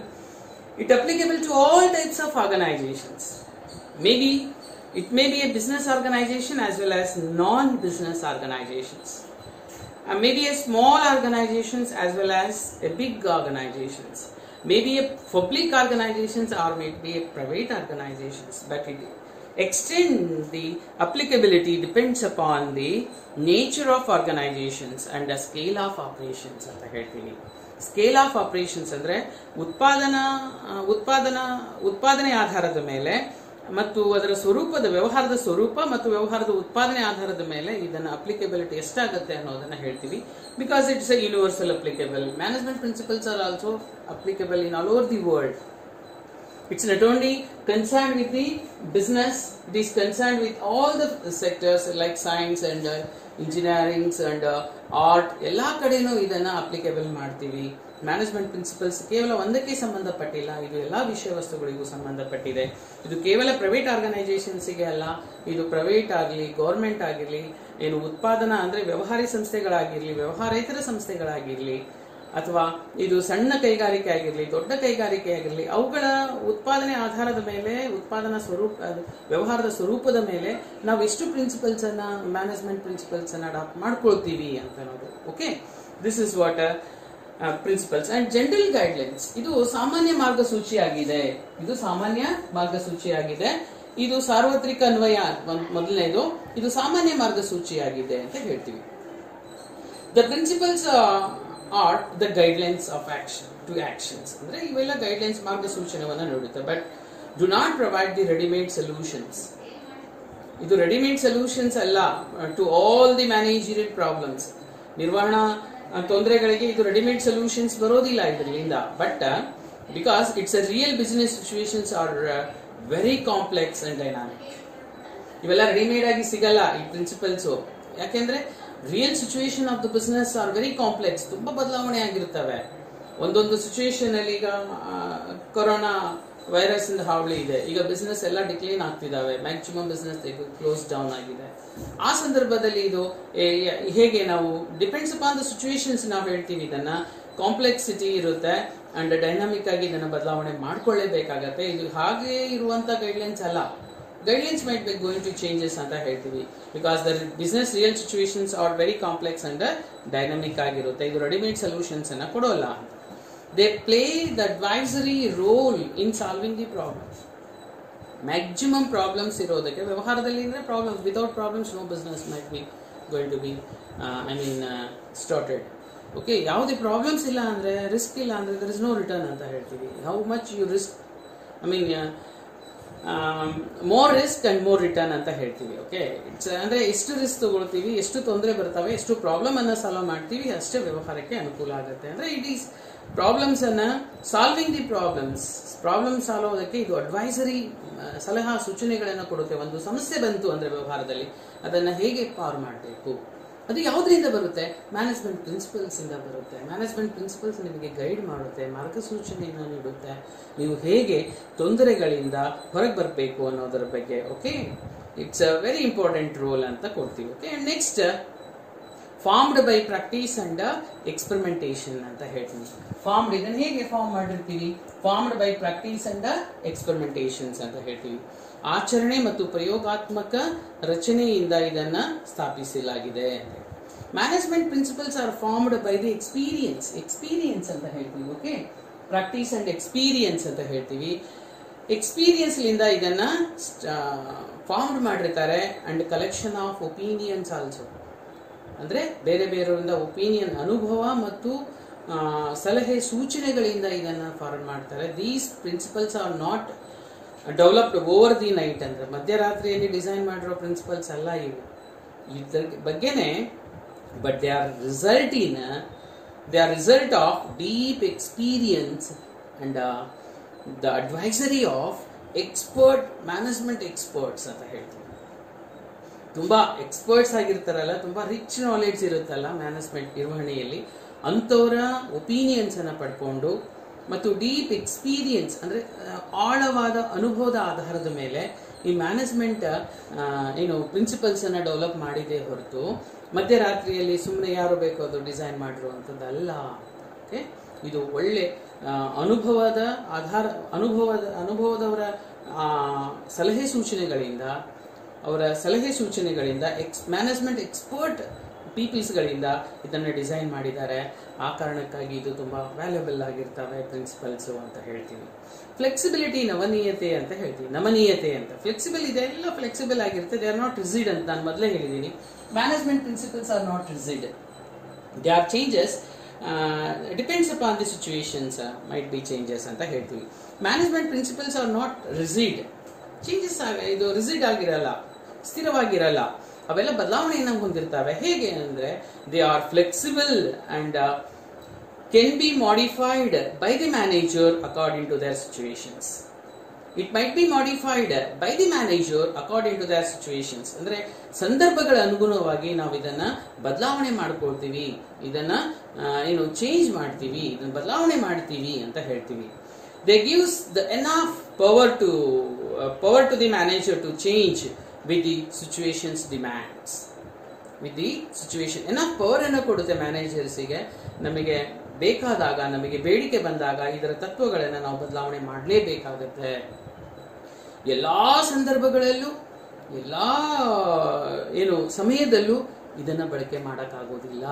It applicable to all types of organisations. It may be a business organization as well as non-business organizations. Maybe a small organizations as well as a big organizations. Maybe a public organizations or maybe a private organizations. But it extend the applicability depends upon the nature of organizations and the scale of operations ಅಂತ ಹೇಳ್ತೀವಿ. ಸ್ಕೇಲ್ ಆಫ್ ಆಪರೇಷನ್ಸ್ ಅಂದ್ರೆ ಉತ್ಪಾದನೆ ಆಧಾರದ ಮೇಲೆ ಮತ್ತು ಅದರ ವ್ಯವಹಾರದ ಸ್ವರೂಪ ಮತ್ತು ವ್ಯವಹಾರದ ಉತ್ಪಾದನೆ ಆಧಾರದ ಮೇಲೆ ಇದನ್ನ ಅಪ್ಲಿಕೇಬಿಲಿಟಿ ಎಷ್ಟಾಗುತ್ತೆ ಅನ್ನೋದನ್ನ ಹೇಳ್ತೀವಿ. Because it's A universal applicable. Management principles are also applicable in all over the world. It's not only concerned with the business, it is concerned with all the sectors like science and engineering and art. ಎಲ್ಲಾ ಕಡೆನೂ ಇದನ್ನ ಅಪ್ಲಿಕೇಬಲ್ ಮಾಡ್ತೀವಿ. ಮ್ಯಾನೇಜ್ಮೆಂಟ್ ಪ್ರಿನ್ಸಿಪಲ್ಸ್ ಕೇವಲ ಒಂದಕ್ಕೆ ಸಂಬಂಧಪಟ್ಟಿಲ್ಲ, ಇದು ಎಲ್ಲಾ ವಿಷಯ ವಸ್ತುಗಳಿಗೂ ಸಂಬಂಧಪಟ್ಟಿದೆ. ಇದು ಕೇವಲ ಪ್ರೈವೇಟ್ ಆರ್ಗನೈಸೇಷನ್ಸ್ಗೆ ಅಲ್ಲ, ಇದು ಪ್ರೈವೇಟ್ ಆಗಲಿ ಗೌರ್ಮೆಂಟ್ ಆಗಿರಲಿ, ಉತ್ಪಾದನಾ ಅಂದ್ರೆ ವ್ಯವಹಾರಿ ಸಂಸ್ಥೆಗಳಾಗಿರ್ಲಿ, ವ್ಯವಹಾರೇತರ ಸಂಸ್ಥೆಗಳಾಗಿರ್ಲಿ, ಅಥವಾ ಇದು ಸಣ್ಣ ಕೈಗಾರಿಕೆ ಆಗಿರಲಿ, ದೊಡ್ಡ ಕೈಗಾರಿಕೆ ಆಗಿರಲಿ, ಅವುಗಳ ಉತ್ಪಾದನೆ ಆಧಾರದ ಮೇಲೆ, ಉತ್ಪಾದನಾ ವ್ಯವಹಾರದ ಸ್ವರೂಪದ ಮೇಲೆ ನಾವು ಎಷ್ಟು ಪ್ರಿನ್ಸಿಪಲ್ಸ್ ಅನ್ನ, ಮ್ಯಾನೇಜ್ಮೆಂಟ್ ಪ್ರಿನ್ಸಿಪಲ್ಸ್ ಅನ್ನ ಅಡಾಪ್ಟ್ ಮಾಡ್ಕೊಳ್ತೀವಿ ಅಂತ ಅನ್ನೋದು. Okay, this is what principles and general guidelines. ಇದು ಸಾಮಾನ್ಯ ಮಾರ್ಗಸೂಚಿಯಾಗಿದೆ. ಇದು ಸಾರ್ವತ್ರಿಕ ಅನ್ವಯ ಮೊದಲನೇದು. ಇದು ಸಾಮಾನ್ಯ ಮಾರ್ಗಸೂಚಿಯಾಗಿದೆ ಅಂತ ಹೇಳ್ತೀವಿ. The principles are the guidelines of actions ಅಂದ್ರೆ ಇವೆಲ್ಲ ಗೈಡ್ಲೈನ್ಸ್ ಮಾರ್ಗಸೂಚನವನ್ನ ನೋಡುತ್ತೆ. But do not provide the readymade solutions. ಇದು ರೆಡಿಮೇಡ್ ಸೊಲ್ಯೂಷನ್ಸ್ ಅಲ್ಲ to all the managerial problems. ನಿರ್ವಹಣಾ ತೊಂದರೆಗಳಿಗೆ ಇದು ರೆಡಿಮೇಡ್ ಸೊಲ್ಯೂಷನ್ಸ್ ಬರೋದಿಲ್ಲ ಇದರಿಂದ. But because it's a real business situations are very complex and dynamic. ಇವೆಲ್ಲ ರೆಡಿಮೇಡ್ ಆಗಿ ಸಿಗಲ್ಲ ಈ ಪ್ರಿನ್ಸಿಪಲ್ಸ್. ಯಾಕೆಂದ್ರೆ real situation of the business are very complex. ತುಂಬಾ ಬದಲಾವಣೆ ಆಗಿರ್ತವೆ ಒಂದೊಂದು ಸಿಚುವೇಶನ್ ಅಲ್ಲಿ. ಈಗ ಕೊರೋನಾ ವೈರಸ್ ಇಂದ ಹಾವಳಿ ಇದೆ, ಈಗ ಬಿಸ್ನೆಸ್ ಎಲ್ಲ ಡಿಕ್ಲೈನ್ ಆಗ್ತಿದಾವೆ, ಮ್ಯಾಕ್ಸಿಮಮ್ ಬಿಸ್ನೆಸ್ ಕ್ಲೋಸ್ ಡೌನ್ ಆಗಿದೆ. ಆ ಸಂದರ್ಭದಲ್ಲಿ ಇದು ಹೇಗೆ ನಾವು ಡಿಪೆಂಡ್ಸ್ ಅಪಾನ್ ದ ಸಿಚುವೇಶನ್ಸ್ ನಾವು ಹೇಳ್ತೀವಿ. ಇದನ್ನ ಕಾಂಪ್ಲೆಕ್ಸಿಟಿ ಇರುತ್ತೆ ಅಂಡ್ ಡೈನಾಮಿಕ್ ಆಗಿ ಇದನ್ನ ಬದಲಾವಣೆ ಮಾಡ್ಕೊಳ್ಳೇಬೇಕಾಗತ್ತೆ. ಇದು ಹಾಗೆ ಇರುವಂತ ಗೈಡ್ಲೈನ್ಸ್ ಅಲ್ಲ. Guidelines might be going to changes ಅಂತ ಹೇಳ್ತೀವಿ, because the business real situations are very complex and dynamic ಆಗಿರುತ್ತೆ. ಇದು ರೆಡಿಮೇಡ್ ಸೊಲ್ಯೂಷನ್ಸ್ ಅನ್ನ ಕೊಡೋಲ್ಲ ಅಂತ. They play the advisory role in solving the problems. Maximum problems ಇರೋದಕ್ಕೆ ವ್ಯವಹಾರದಲ್ಲಿ ಅಂದ್ರೆ problems, without problems no business might be going to be started. Okay, ಯಾವುದೇ ಪ್ರಾಬ್ಲಮ್ಸ್ ಇಲ್ಲ ಅಂದ್ರೆ, ರಿಸ್ಕ್ ಇಲ್ಲ ಅಂದ್ರೆ ದರ್ ಇಸ್ ನೋ ರಿಟರ್ನ್ ಅಂತ ಹೇಳ್ತೀವಿ. How much you risk, more risk and more return ಅಂತ ಹೇಳ್ತೀವಿ. ಓಕೆ, ಇಟ್ಸ್ ಅಂದ್ರೆ ಎಷ್ಟು ರಿಸ್ಕ್ ತಗೊಳ್ತೀವಿ, ಎಷ್ಟು ತೊಂದರೆ ಬರ್ತವೆ, ಎಷ್ಟು ಪ್ರಾಬ್ಲಮ್ ಅನ್ನ ಸಾಲ್ವ್ ಮಾಡ್ತೀವಿ, ಅಷ್ಟೇ ವ್ಯವಹಾರಕ್ಕೆ ಅನುಕೂಲ ಆಗುತ್ತೆ. ಅಂದ್ರೆ ಇಟ್ ಈಸ್ ಪ್ರಾಬ್ಲಮ್ಸ್ ಅನ್ನ ಸಾಲ್ವಿಂಗ್ ದಿ ಪ್ರಾಬ್ಲಮ್ ಸಾಲ್ವ್ ಆಗೋದಕ್ಕೆ ಇದು ಅಡ್ವೈಸರಿ ಸಲಹಾ ಸೂಚನೆಗಳನ್ನು ಕೊಡುತ್ತೆ. ಒಂದು ಸಮಸ್ಯೆ ಬಂತು ಅಂದ್ರೆ ವ್ಯವಹಾರದಲ್ಲಿ ಅದನ್ನ ಹೇಗೆ ಪಾರ್ ಮಾಡಬೇಕು, ಅದು ಯಾವುದರಿಂದ ಬರುತ್ತೆ? ಮ್ಯಾನೇಜ್ಮೆಂಟ್ ಪ್ರಿನ್ಸಿಪಲ್ಸ್ ಇಂದ ಬರುತ್ತೆ. ಮ್ಯಾನೇಜ್ಮೆಂಟ್ ಪ್ರಿನ್ಸಿಪಲ್ಸ್ ನಿಮಗೆ ಗೈಡ್ ಮಾಡುತ್ತೆ, ಮಾರ್ಗಸೂಚನೆಯನ್ನು ನೀಡುತ್ತೆ, ನೀವು ಹೇಗೆ ತೊಂದರೆಗಳಿಂದ ಹೊರಗೆ ಬರಬೇಕು ಅನ್ನೋದರ ಬಗ್ಗೆ. Okay, it's a very important role ಅಂತ ಕೊಡ್ತೀವಿ. Okay, next formed by practice and experimentation ಅಂತ ಹೇಳ್ತೀನಿ. ಫಾರ್ಮ್ಡ್, ಇದನ್ನ ಹೇಗೆ ಫಾರ್ಮ್ ಮಾಡಿರ್ತೀವಿ? Formed by practice and experimentations ಅಂತ ಹೇಳ್ತೀವಿ. ಆಚರಣೆ ಮತ್ತು ಪ್ರಯೋಗಾತ್ಮಕ ರಚನೆಯಿಂದ ಇದನ್ನ ಸ್ಥಾಪಿಸಲಾಗಿದೆ. Management principles R formed by the experience ಅಂತ ಹೇಳ್ತೀವಿ. ಓಕೆ, ಪ್ರಾಕ್ಟೀಸ್ ಅಂಡ್ ಎಕ್ಸ್ಪೀರಿಯನ್ಸ್ ಅಂತ ಹೇಳ್ತೀವಿ. ಎಕ್ಸ್ಪೀರಿಯನ್ಸ್ ಲಿಂದ ಇದನ್ನ ಫಾರ್ಮ್ಡ್ ಮಾಡಿರ್ತಾರೆ. And collection of opinions also, ಅಂದ್ರೆ ಬೇರೆ ಬೇರೆಯವರಿಂದ ಒಪಿನಿಯನ್, ಅನುಭವ ಮತ್ತು ಸಲಹೆ ಸೂಚನೆಗಳಿಂದ ಇದನ್ನ ಫಾರ್ಮ್ ಮಾಡ್ತಾರೆ. These principles are not developed over the night, ಅಂದ್ರೆ ಮಧ್ಯರಾತ್ರಿಯಲ್ಲಿ ಡಿಸೈನ್ ಮಾಡಿರೋ ಪ್ರಿನ್ಸಿಪಲ್ಸ್ ಅಲ್ಲ ಇವು. ಇದ್ರ ಬಗ್ಗೆನೆ, but they are result of deep experience and the advisory of management experts ಅಂತ ಹೇಳ್ತೀವಿ. ತುಂಬಾ ಎಕ್ಸ್ಪರ್ಟ್ಸ್ ಆಗಿರ್ತಾರಲ್ಲ, ತುಂಬಾ ರಿಚ್ ನಾಲೆಡ್ಜ್ ಇರುತ್ತಲ್ಲ ಮ್ಯಾನೇಜ್ಮೆಂಟ್ ನಿರ್ವಹಣೆಯಲ್ಲಿ, ಅಂತವರ ಒಪಿನಿಯನ್ಸ್ ಅನ್ನ ಪಡ್ಕೊಂಡು ಮತ್ತು ಡೀಪ್ ಎಕ್ಸ್ಪೀರಿಯನ್ಸ್ ಅಂದ್ರೆ ಆಳವಾದ ಅನುಭವದ ಆಧಾರದ ಮೇಲೆ ಈ ಮ್ಯಾನೇಜ್ಮೆಂಟ್ ಪ್ರಿನ್ಸಿಪಲ್ಸ್ ಅನ್ನ ಡೆವಲಪ್ ಮಾಡಿದೆ ಹೊರತು ಮಧ್ಯರಾತ್ರಿಯಲ್ಲಿ ಸುಮ್ಮನೆ ಯಾರು ಬೇಕೋ ಅದು ಡಿಸೈನ್ ಮಾಡಿರುವಂಥದ್ದಲ್ಲ. ಓಕೆ, ಇದು ಒಳ್ಳೆ ಅನುಭವದವರ ಸಲಹೆ ಸೂಚನೆಗಳಿಂದ ಮ್ಯಾನೇಜ್ಮೆಂಟ್ ಎಕ್ಸ್ಪರ್ಟ್ ಪೀಪಲ್ಸ್ಗಳಿಂದ ಇದನ್ನು ಡಿಸೈನ್ ಮಾಡಿದ್ದಾರೆ. ಆ ಕಾರಣಕ್ಕಾಗಿ ಇದು ತುಂಬಾ ವ್ಯಾಲ್ಯೂಬಲ್ ಆಗಿರ್ತವೆ ಪ್ರಿನ್ಸಿಪಲ್ಸ್ ಅಂತ ಹೇಳ್ತೀವಿ. ಫ್ಲೆಕ್ಸಿಬಿಲಿಟಿ, ನಮನೀಯತೆ ಅಂತ ಹೇಳ್ತೀವಿ. ಫ್ಲೆಕ್ಸಿಬಲ್, ಇದೆಲ್ಲ ಫ್ಲೆಕ್ಸಿಬಲ್ ಆಗಿರುತ್ತೆ. ದೇ ಆರ್ ನಾಟ್ ರಿಜಿಡ್ ಅಂತ ನಾನು ಮೊದಲೇ ಹೇಳಿದ್ದೀನಿ. Management principles are not rigid, they are changes, depends upon the situations, might be changes ಅಂತ ಹೇಳ್ತೀವಿ. Management principles are not rigid, changes ಇದು ರಿಜಿಡ್ ಆಗಿರಲ್ಲ, ಸ್ಥಿರವಾಗಿರಲ್ಲ, ಅವೆಲ್ಲ ಬದಲಾವಣೆಯನ್ನು ಹೊಂದಿರ್ತವೆ. ಹೇಗೆ ಅಂದ್ರೆ they are flexible and can be modified by the manager according to their situations. It might be modified by the manager according to their situations. ಅಂದ್ರೆ ಸಂದರ್ಭಗಳ ಅನುಗುಣವಾಗಿ ನಾವು ಇದನ್ನ ಬದಲಾವಣೆ ಮಾಡ್ಕೊಳ್ತೀವಿ, ಇದನ್ನ ಚೇಂಜ್ ಮಾಡ್ತೀವಿ, ಇದನ್ನ ಬದಲಾವಣೆ ಮಾಡ್ತೀವಿ ಅಂತ ಹೇಳ್ತೀವಿ. They gives the enough power to the manager to change with the situation's demands. enough power ಅನ್ನು ಕೊಡುತ್ತೆ ಮ್ಯಾನೇಜರ್ಸ್ಗೆ. ನಮಗೆ ಬೇಕಾದಾಗ, ನಮಗೆ ಬೇಡಿಕೆ ಬಂದಾಗ ಇದರ ತತ್ವಗಳನ್ನು ನಾವು ಬದಲಾವಣೆ ಮಾಡಲೇಬೇಕಾಗುತ್ತೆ. ಎಲ್ಲಾ ಸಂದರ್ಭಗಳಲ್ಲೂ, ಎಲ್ಲಾ ಸಮಯದಲ್ಲೂ ಇದನ್ನ ಬಳಕೆ ಮಾಡಕ್ಕಾಗೋದಿಲ್ಲ.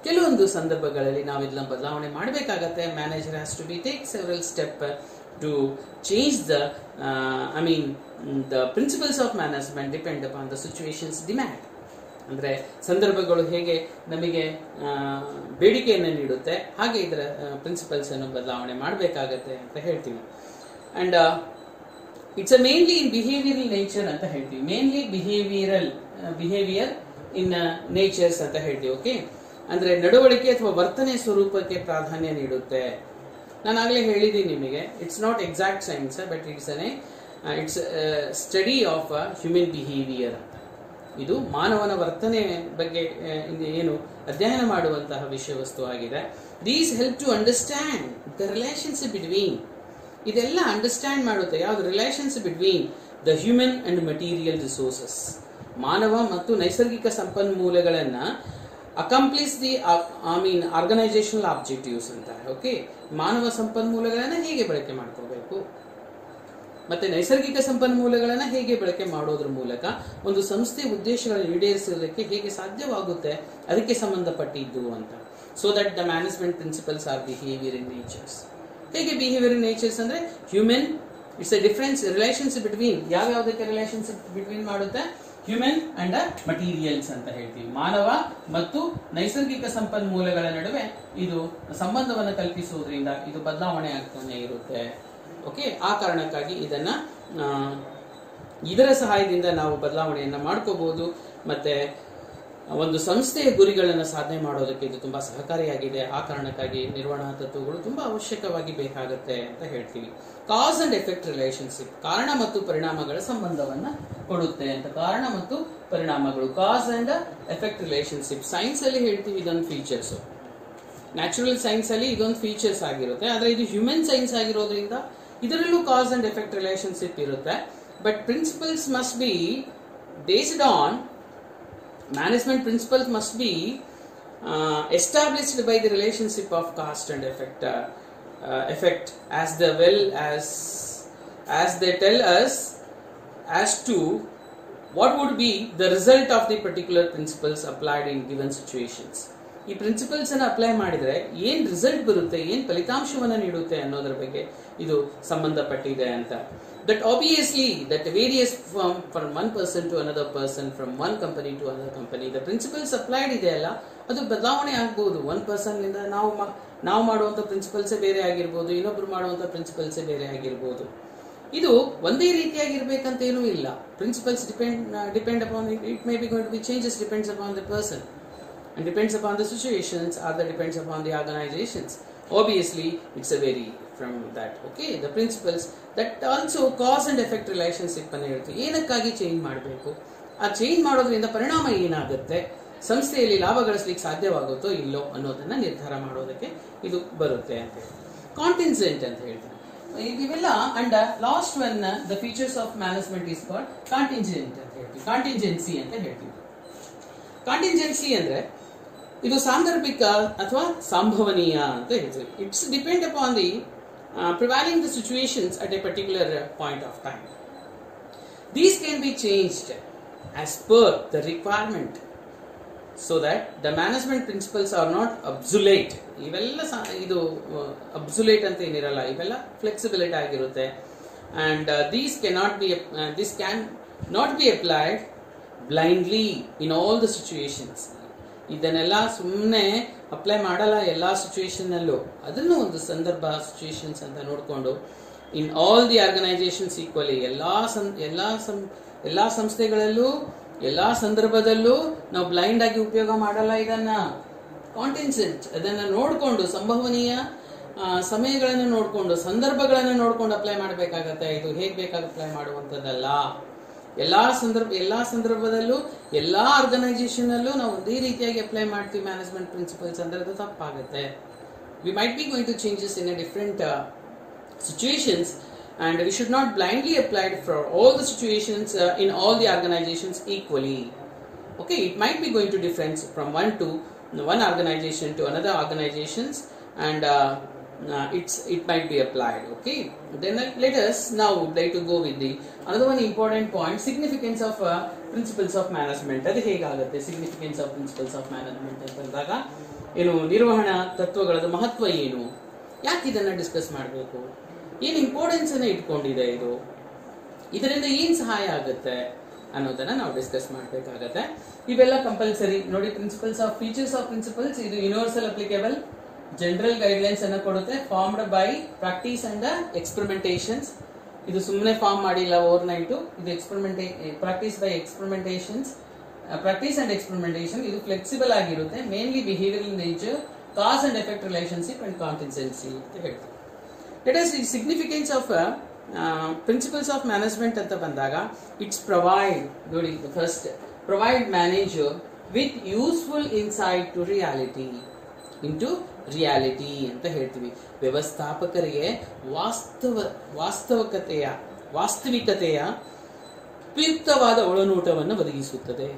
ಕೆಲವೊಂದು ಸಂದರ್ಭಗಳಲ್ಲಿ ನಾವು ಇದನ್ನ ಬದಲಾವಣೆ ಮಾಡಬೇಕಾಗತ್ತೆ. Manager has to be take several step to change the principles of management depend upon the situation's demand. ಅಂದ್ರೆ ಸಂದರ್ಭಗಳು ಹೇಗೆ ನಮಗೆ ಬೇಡಿಕೆಯನ್ನು ನೀಡುತ್ತೆ ಹಾಗೆ ಇದರ ಪ್ರಿನ್ಸಿಪಲ್ಸ್ ಅನ್ನು ಬದಲಾವಣೆ ಮಾಡಬೇಕಾಗತ್ತೆ ಅಂತ ಹೇಳ್ತೀವಿ. And it's mainly in behavioural nature ಅಂತ ಹೇಳ್ತೀವಿ. ಮೇನ್ಲಿ ಬಿಹೇವಿಯರ್ ಇನ್ ನೇಚರ್ಸ್ ಅಂತ ಹೇಳ್ತೀವಿ. ಓಕೆ, ಅಂದ್ರೆ ನಡವಳಿಕೆ ಅಥವಾ ವರ್ತನೆ ಸ್ವರೂಪಕ್ಕೆ ಪ್ರಾಧಾನ್ಯ ನೀಡುತ್ತೆ. ನಾನು ಆಗಲೇ ಹೇಳಿದ್ದೀನಿ ನಿಮಗೆ, it's not exact science, but it's study of human behaviour ಅಂತ. ಇದು ಮಾನವನ ವರ್ತನೆ ಬಗ್ಗೆ ಅಧ್ಯಯನ ಮಾಡುವಂತಹ ವಿಷಯ ವಸ್ತು ಆಗಿದೆ. These help to understand the relationship between ಇದೆಲ್ಲ ಅಂಡರ್ಸ್ಟ್ಯಾಂಡ್ ಮಾಡುತ್ತೆ ಯಾವ್ದು relations between the human and material resources, ಮಾನವ ಮತ್ತು ನೈಸರ್ಗಿಕ ಸಂಪನ್ಮೂಲಗಳನ್ನ ಅಕಂಪ್ಲಿಸ್ ದಿ ಆರ್ಗನೈಸೇಷನಲ್ ಆಬ್ಜೆಕ್ಟಿವ್ಸ್ ಅಂತ. ಓಕೆ, ಮಾನವ ಸಂಪನ್ಮೂಲಗಳನ್ನ ಹೇಗೆ ಬಳಕೆ ಮಾಡ್ಕೋಬೇಕು ಮತ್ತೆ ನೈಸರ್ಗಿಕ ಸಂಪನ್ಮೂಲಗಳನ್ನ ಹೇಗೆ ಬಳಕೆ ಮಾಡೋದ್ರ ಮೂಲಕ ಒಂದು ಸಂಸ್ಥೆಯ ಉದ್ದೇಶಗಳನ್ನು ಈಡೇರಿಸೋದಕ್ಕೆ ಹೇಗೆ ಸಾಧ್ಯವಾಗುತ್ತೆ ಅದಕ್ಕೆ ಸಂಬಂಧಪಟ್ಟಿದ್ದು ಅಂತ. So that the management principles are behaviour in natures. ಹೇಗೆ ಬಿಹೇವಿಯರ್ ಇನ್ ನೇಚರ್ಸ್ ಅಂದ್ರೆ human, it's a difference relations between, ಯಾವ್ಯಾವುದಕ್ಕೆ ರಿಲೇಷನ್ಸ್ ಬಿಟ್ವೀನ್ ಮಾಡುತ್ತೆ, ಹ್ಯೂಮನ್ ಅಂಡ್ ಮಟೀರಿಯಲ್ಸ್ ಅಂತ ಹೇಳ್ತೀವಿ. ಮಾನವ ಮತ್ತು ನೈಸರ್ಗಿಕ ಸಂಪನ್ಮೂಲಗಳ ನಡುವೆ ಇದು ಸಂಬಂಧವನ್ನು ಕಲ್ಪಿಸುವುದರಿಂದ ಇದು ಬದಲಾವಣೆ ಆಗ್ತಾನೆ ಇರುತ್ತೆ. ಓಕೆ, ಆ ಕಾರಣಕ್ಕಾಗಿ ಇದರ ಸಹಾಯದಿಂದ ನಾವು ಬದಲಾವಣೆಯನ್ನ ಮಾಡ್ಕೋಬಹುದು. ಮತ್ತೆ ಒಂದು ಸಂಸ್ಥೆಯ ಗುರಿಗಳನ್ನು ಸಾಧನೆ ಮಾಡೋದಕ್ಕೆ ಇದು ತುಂಬಾ ಸಹಕಾರಿಯಾಗಿದೆ. ಆ ಕಾರಣಕ್ಕಾಗಿ ನಿರ್ವಹಣಾ ತತ್ವಗಳು ತುಂಬಾ ಅವಶ್ಯಕವಾಗಿ ಬೇಕಾಗುತ್ತೆ ಅಂತ ಹೇಳ್ತೀವಿ. ಕಾಸ್ ಅಂಡ್ ಎಫೆಕ್ಟ್ ರಿಲೇಶನ್ಶಿಪ್, ಕಾರಣ ಮತ್ತು ಪರಿಣಾಮಗಳ ಸಂಬಂಧವನ್ನ ಕೊಡುತ್ತೆ ಅಂತ. ಕಾರಣ ಮತ್ತು ಪರಿಣಾಮಗಳು, ಕಾಸ್ ಅಂಡ್ ಎಫೆಕ್ಟ್ ರಿಲೇಶನ್ಶಿಪ್. ಸೈನ್ಸ್ ಅಲ್ಲಿ ಹೇಳ್ತೀವಿ ಇದೊಂದು ಫೀಚರ್ಸ್, ನ್ಯಾಚುರಲ್ ಸೈನ್ಸ್ ಅಲ್ಲಿ ಇದೊಂದು ಫೀಚರ್ಸ್ ಆಗಿರುತ್ತೆ. ಆದ್ರೆ ಇದು ಹ್ಯೂಮನ್ ಸೈನ್ಸ್ ಆಗಿರೋದ್ರಿಂದ ಇದರಲ್ಲೂ ಕಾಸ್ ಅಂಡ್ ಎಫೆಕ್ಟ್ ರಿಲೇಶನ್ಶಿಪ್ ಇರುತ್ತೆ. But principles must be based on, management principles must be established by the relationship of cause and effect as they tell us as to what would be the result of the particular principles applied in given situations. ಈ ಪ್ರಿನ್ಸಿಪಲ್ಸ್ ಅನ್ನು ಅಪ್ಲೈ ಮಾಡಿದ್ರೆ ಏನ್ ರಿಸಲ್ಟ್ ಬರುತ್ತೆ, ಏನ್ ಫಲಿತಾಂಶವನ್ನ ನೀಡುತ್ತೆ ಅನ್ನೋದ್ರ ಬಗ್ಗೆ ಇದು ಸಂಬಂಧಪಟ್ಟಿದೆ ಅಂತ. That obviously that varies from one person to another person, from one company to another company. The principles applied ಇದೆಯಲ್ಲ ಅದು ಬದಲಾವಣೆ ಆಗಬಹುದು. ಒನ್ ಪರ್ಸನ್ ನಿಂದ ನಾವು ಮಾಡುವಂತ ಪ್ರಿನ್ಸಿಪಲ್ಸ್ ಬೇರೆ ಆಗಿರ್ಬೋದು, ಇನ್ನೊಬ್ರು ಮಾಡುವಂತ ಪ್ರಿನ್ಸಿಪಲ್ಸ್ ಬೇರೆ ಆಗಿರ್ಬೋದು. ಇದು ಒಂದೇ ರೀತಿಯಾಗಿರ್ಬೇಕಂತ ಏನೂ ಇಲ್ಲ. Principles depend upon it may be going to be changes depends upon the person and depends upon the situations or that depends upon the organizations. Obviously it's a vary from that. Okay, the principles that also cause and effect relationship ಅನ್ನು ಹೇಳ್ತೀವಿ. ಏನಕ್ಕಾಗಿ ಚೇಂಜ್ ಮಾಡಬೇಕು, ಆ ಚೇಂಜ್ ಮಾಡೋದ್ರಿಂದ ಪರಿಣಾಮ ಏನಾಗುತ್ತೆ, ಸಂಸ್ಥೆಯಲ್ಲಿ ಲಾಭ ಗಳಿಸಲಿಕ್ಕೆ ಸಾಧ್ಯವಾಗುತ್ತೋ ಇಲ್ಲೋ ಅನ್ನೋದನ್ನ ನಿರ್ಧಾರ ಮಾಡೋದಕ್ಕೆ ಇದು ಬರುತ್ತೆ ಅಂತ ಹೇಳಿ. ಕಾಂಟಿಂಜೆಂಟ್ ಅಂತ ಹೇಳ್ತೀವಿ ಇವೆಲ್ಲ. And last one the features of management is called contingent ಅಂತ ಹೇಳ್ತೀವಿ, ಕಾಂಟಿಂಜೆನ್ಸಿ ಅಂತ ಹೇಳ್ತೀವಿ. ಕಾಂಟಿಂಜೆನ್ಸಿ ಅಂದ್ರೆ ಇದು ಸಾಂದರ್ಭಿಕ ಅಥವಾ ಸಂಭವನೀಯ ಅಂತ ಹೇಳ್ತೀವಿ. It's depend upon the prevailing the situations at a particular point of time. These can be changed as per the requirement so that the management principles are not obsolete. ಇವೆಲ್ಲ ಇದು obsolete ಅಂತ ಏನಿರಲ್ಲ, ಇವೆಲ್ಲ flexibility ಆಗಿರುತ್ತೆ. And this can not be applied blindly in all the situations. ಇದನ್ನೆಲ್ಲ ಸುಮ್ಮನೆ ಅಪ್ಲೈ ಮಾಡಲ್ಲ ಎಲ್ಲಾ ಸಿಚುವೇಶನ್ ಅಲ್ಲೂ. ಅದನ್ನು ಒಂದು ಸಂದರ್ಭ ಸಿಚುವೇಶನ್ಸ್ ಅಂತ ನೋಡಿಕೊಂಡು in all the organisations equally, ಎಲ್ಲಾ ಸಂಸ್ಥೆಗಳಲ್ಲೂ ಎಲ್ಲಾ ಸಂದರ್ಭದಲ್ಲೂ ನಾವು ಬ್ಲೈಂಡ್ ಆಗಿ ಉಪಯೋಗ ಮಾಡಲ್ಲ. ಇದನ್ನ ಕಾಂಟಿಂಜೆಂಟ್, ಅದನ್ನ ನೋಡಿಕೊಂಡು ಸಂಭವನೀಯ ಸಮಯಗಳನ್ನು ನೋಡಿಕೊಂಡು ಸಂದರ್ಭಗಳನ್ನು ನೋಡಿಕೊಂಡು ಅಪ್ಲೈ ಮಾಡಬೇಕಾಗತ್ತೆ. ಇದು ಹೇಗೆ ಬೇಕಾಗ ಅಪ್ಲೈ ಮಾಡುವಂತದ್ದಲ್ಲ. ಎಲ್ಲಾ ಸಂದರ್ಭದಲ್ಲೂ ಎಲ್ಲಾ ಆರ್ಗನೈಸೇಷನ್ ಅಲ್ಲೂ ನಾವು ಒಂದೇ ರೀತಿಯಾಗಿ ಅಪ್ಲೈ ಮಾಡ್ತೀವಿ ಮ್ಯಾನೇಜ್ಮೆಂಟ್ ಪ್ರಿನ್ಸಿಪಲ್ಸ್ ಅಂದ್ರೆ ಅದು ತಪ್ಪಾಗುತ್ತೆ. We might be going to changes in a different situations and we should not blindly apply it for all the situations in all the organizations equally. Okay, it might be going to difference from one organization to another organizations and it might be applied. Okay, then let us now like to go with the another one important point, significance of principles of management. adu hegagutte significance of principles of management antadaga ಏನು ನಿರ್ವಹಣಾ ತತ್ವಗಳ ಮಹತ್ವ ಏನು, ಯಾಕೆ ಇದನ್ನ ಡಿಸ್ಕಸ್ ಮಾಡಬೇಕು, ಏನು ಇಂಪಾರ್ಟೆನ್ಸ್ ಅನ್ನ ಇಟ್ಕೊಂಡಿದೆ, ಇದರಿಂದ ಏನ್ ಸಹಾಯ ಆಗುತ್ತೆ ಅನ್ನೋದನ್ನ ನಾವು ಡಿಸ್ಕಸ್ ಮಾಡಬೇಕಾಗತ್ತೆ. ಇವೆಲ್ಲ ಕಂಪಲ್ಸರಿ ನೋಡಿ. Principles of features of principles, ಇದು ಯೂನಿವರ್ಸಲ್ ಅಪ್ಲಿಕೇಬಲ್ ಜನರಲ್ ಗೈಡ್ಲೈನ್ಸ್ ಅನ್ನು ಕೊಡುತ್ತೆ, formed by practice and experimentations. ಇದು ಸುಮ್ಮನೆ ಫಾರ್ಮ್ ಮಾಡಿಲ್ಲ ಓವರ್ ನೈಟ್, ಇದು practice by experimentations, practice and experimentation. ಇದು ಫ್ಲೆಕ್ಸಿಬಲ್ ಆಗಿರುತ್ತೆ, mainly behavioural nature, cause and effect relationship and contingency ಅಂತ ಹೇಳ್ತೀವಿ. Let us see significance of principles of management ಅಂತ ಬಂದಾಗ, ಇಟ್ಸ್ ಪ್ರೊವೈಡ್ ನೋಡಿ first provide manager with useful insight to reality. Into reality ಅಂತ ಹೇಳ್ತೀವಿ. ವ್ಯವಸ್ಥಾಪಕರಿಗೆ ವಾಸ್ತವಿಕತೆಯ ಉಪಯುಕ್ತವಾದ ಒಳನೋಟವನ್ನು ಒದಗಿಸುತ್ತದೆ.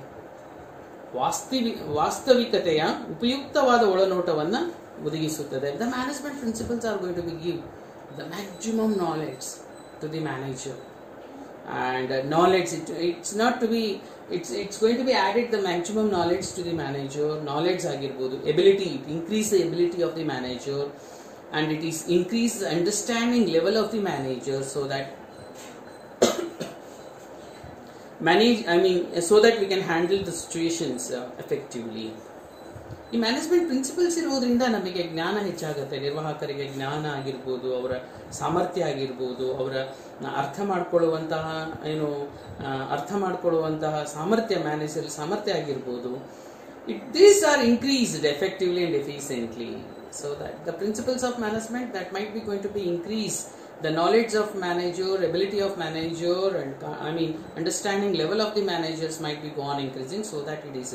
ವಾಸ್ತವಿಕತೆಯ ಉಪಯುಕ್ತವಾದ ಒಳನೋಟವನ್ನು ಒದಗಿಸುತ್ತದೆ. The management principles are going to be give the maximum knowledge to the manager, and knowledge it's not to be it's going to be added the maximum knowledge to the manager. Knowledge agirbodu, ability, it increase the ability of the manager, and it is increase the understanding level of the manager, so that so that we can handle the situations effectively. ಈ ಮ್ಯಾನೇಜ್ಮೆಂಟ್ ಪ್ರಿನ್ಸಿಪಲ್ಸ್ ಇರೋದ್ರಿಂದ ನಮಗೆ ಜ್ಞಾನ ಹೆಚ್ಚಾಗುತ್ತೆ. ನಿರ್ವಾಹಕರಿಗೆ ಜ್ಞಾನ ಆಗಿರ್ಬೋದು, ಅವರ ಸಾಮರ್ಥ್ಯ ಆಗಿರ್ಬೋದು, ಅವರ ಅರ್ಥ ಮಾಡ್ಕೊಳ್ಳುವಂತಹ ಸಾಮರ್ಥ್ಯ, ಮ್ಯಾನೇಜರ್ ಸಾಮರ್ಥ್ಯ ಆಗಿರ್ಬೋದು. These are increased effectively and efficiently, so that the principles of management that might be going to be increased, the knowledge of manager, ability of manager, and understanding level of the managers might be gone increasing, so that it is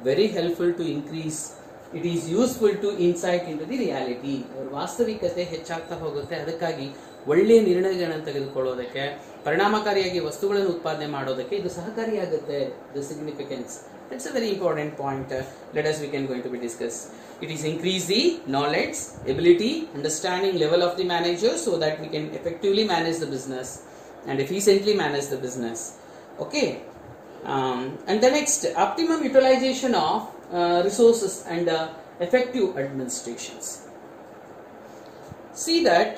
very helpful to increase, it is useful to insight into the reality. ವಾಸ್ತವಿಕತೆ ಹೆಚ್ಚಾಗ್ತಾ ಹೋಗುತ್ತೆ. ಅದಕ್ಕಾಗಿ ಒಳ್ಳೆಯ ನಿರ್ಣಯಗಳನ್ನು ತೆಗೆದುಕೊಳ್ಳೋದಕ್ಕೆ, ಪರಿಣಾಮಕಾರಿಯಾಗಿ ವಸ್ತುಗಳನ್ನು ಉತ್ಪಾದನೆ ಮಾಡೋದಕ್ಕೆ ಇದು ಸಹಕಾರಿಯಾಗುತ್ತೆ. The significance, that's a very important point. We can going to be discuss. It is increase the knowledge, ability, understanding level of the manager, so that we can effectively manage the business and efficiently manage the business. Okay. And the next, optimum utilization of resources and effective administrations. See that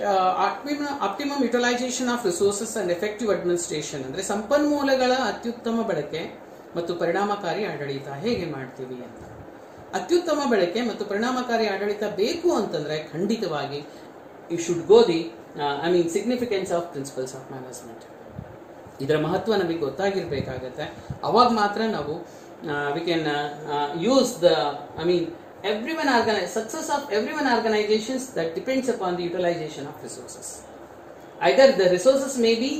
optimum utilization of resources and effective administration ಅಂದ್ರೆ ಸಂಪನ್ಮೂಲಗಳ ಅತ್ಯುತ್ತಮ ಬಳಕೆ ಮತ್ತು ಪರಿಣಾಮಕಾರಿ ಆಡಳಿತ ಹೇಗೆ ಮಾಡ್ತೀವಿ ಅಂತ. ಅತ್ಯುತ್ತಮ ಬಳಕೆ ಮತ್ತು ಪರಿಣಾಮಕಾರಿ ಆಡಳಿತ ಬೇಕು ಅಂತಂದ್ರೆ ಖಂಡಿತವಾಗಿ you should go the significance of principles of management. ಇದರ ಮಹತ್ವ ನಮಗೆ ಗೊತ್ತಾಗಿರ್ಬೇಕಾಗತ್ತೆ. ಅವಾಗ ಮಾತ್ರ ನಾವು we can use the success of everyone organizations that depends upon the utilization of resources. Either the resources may be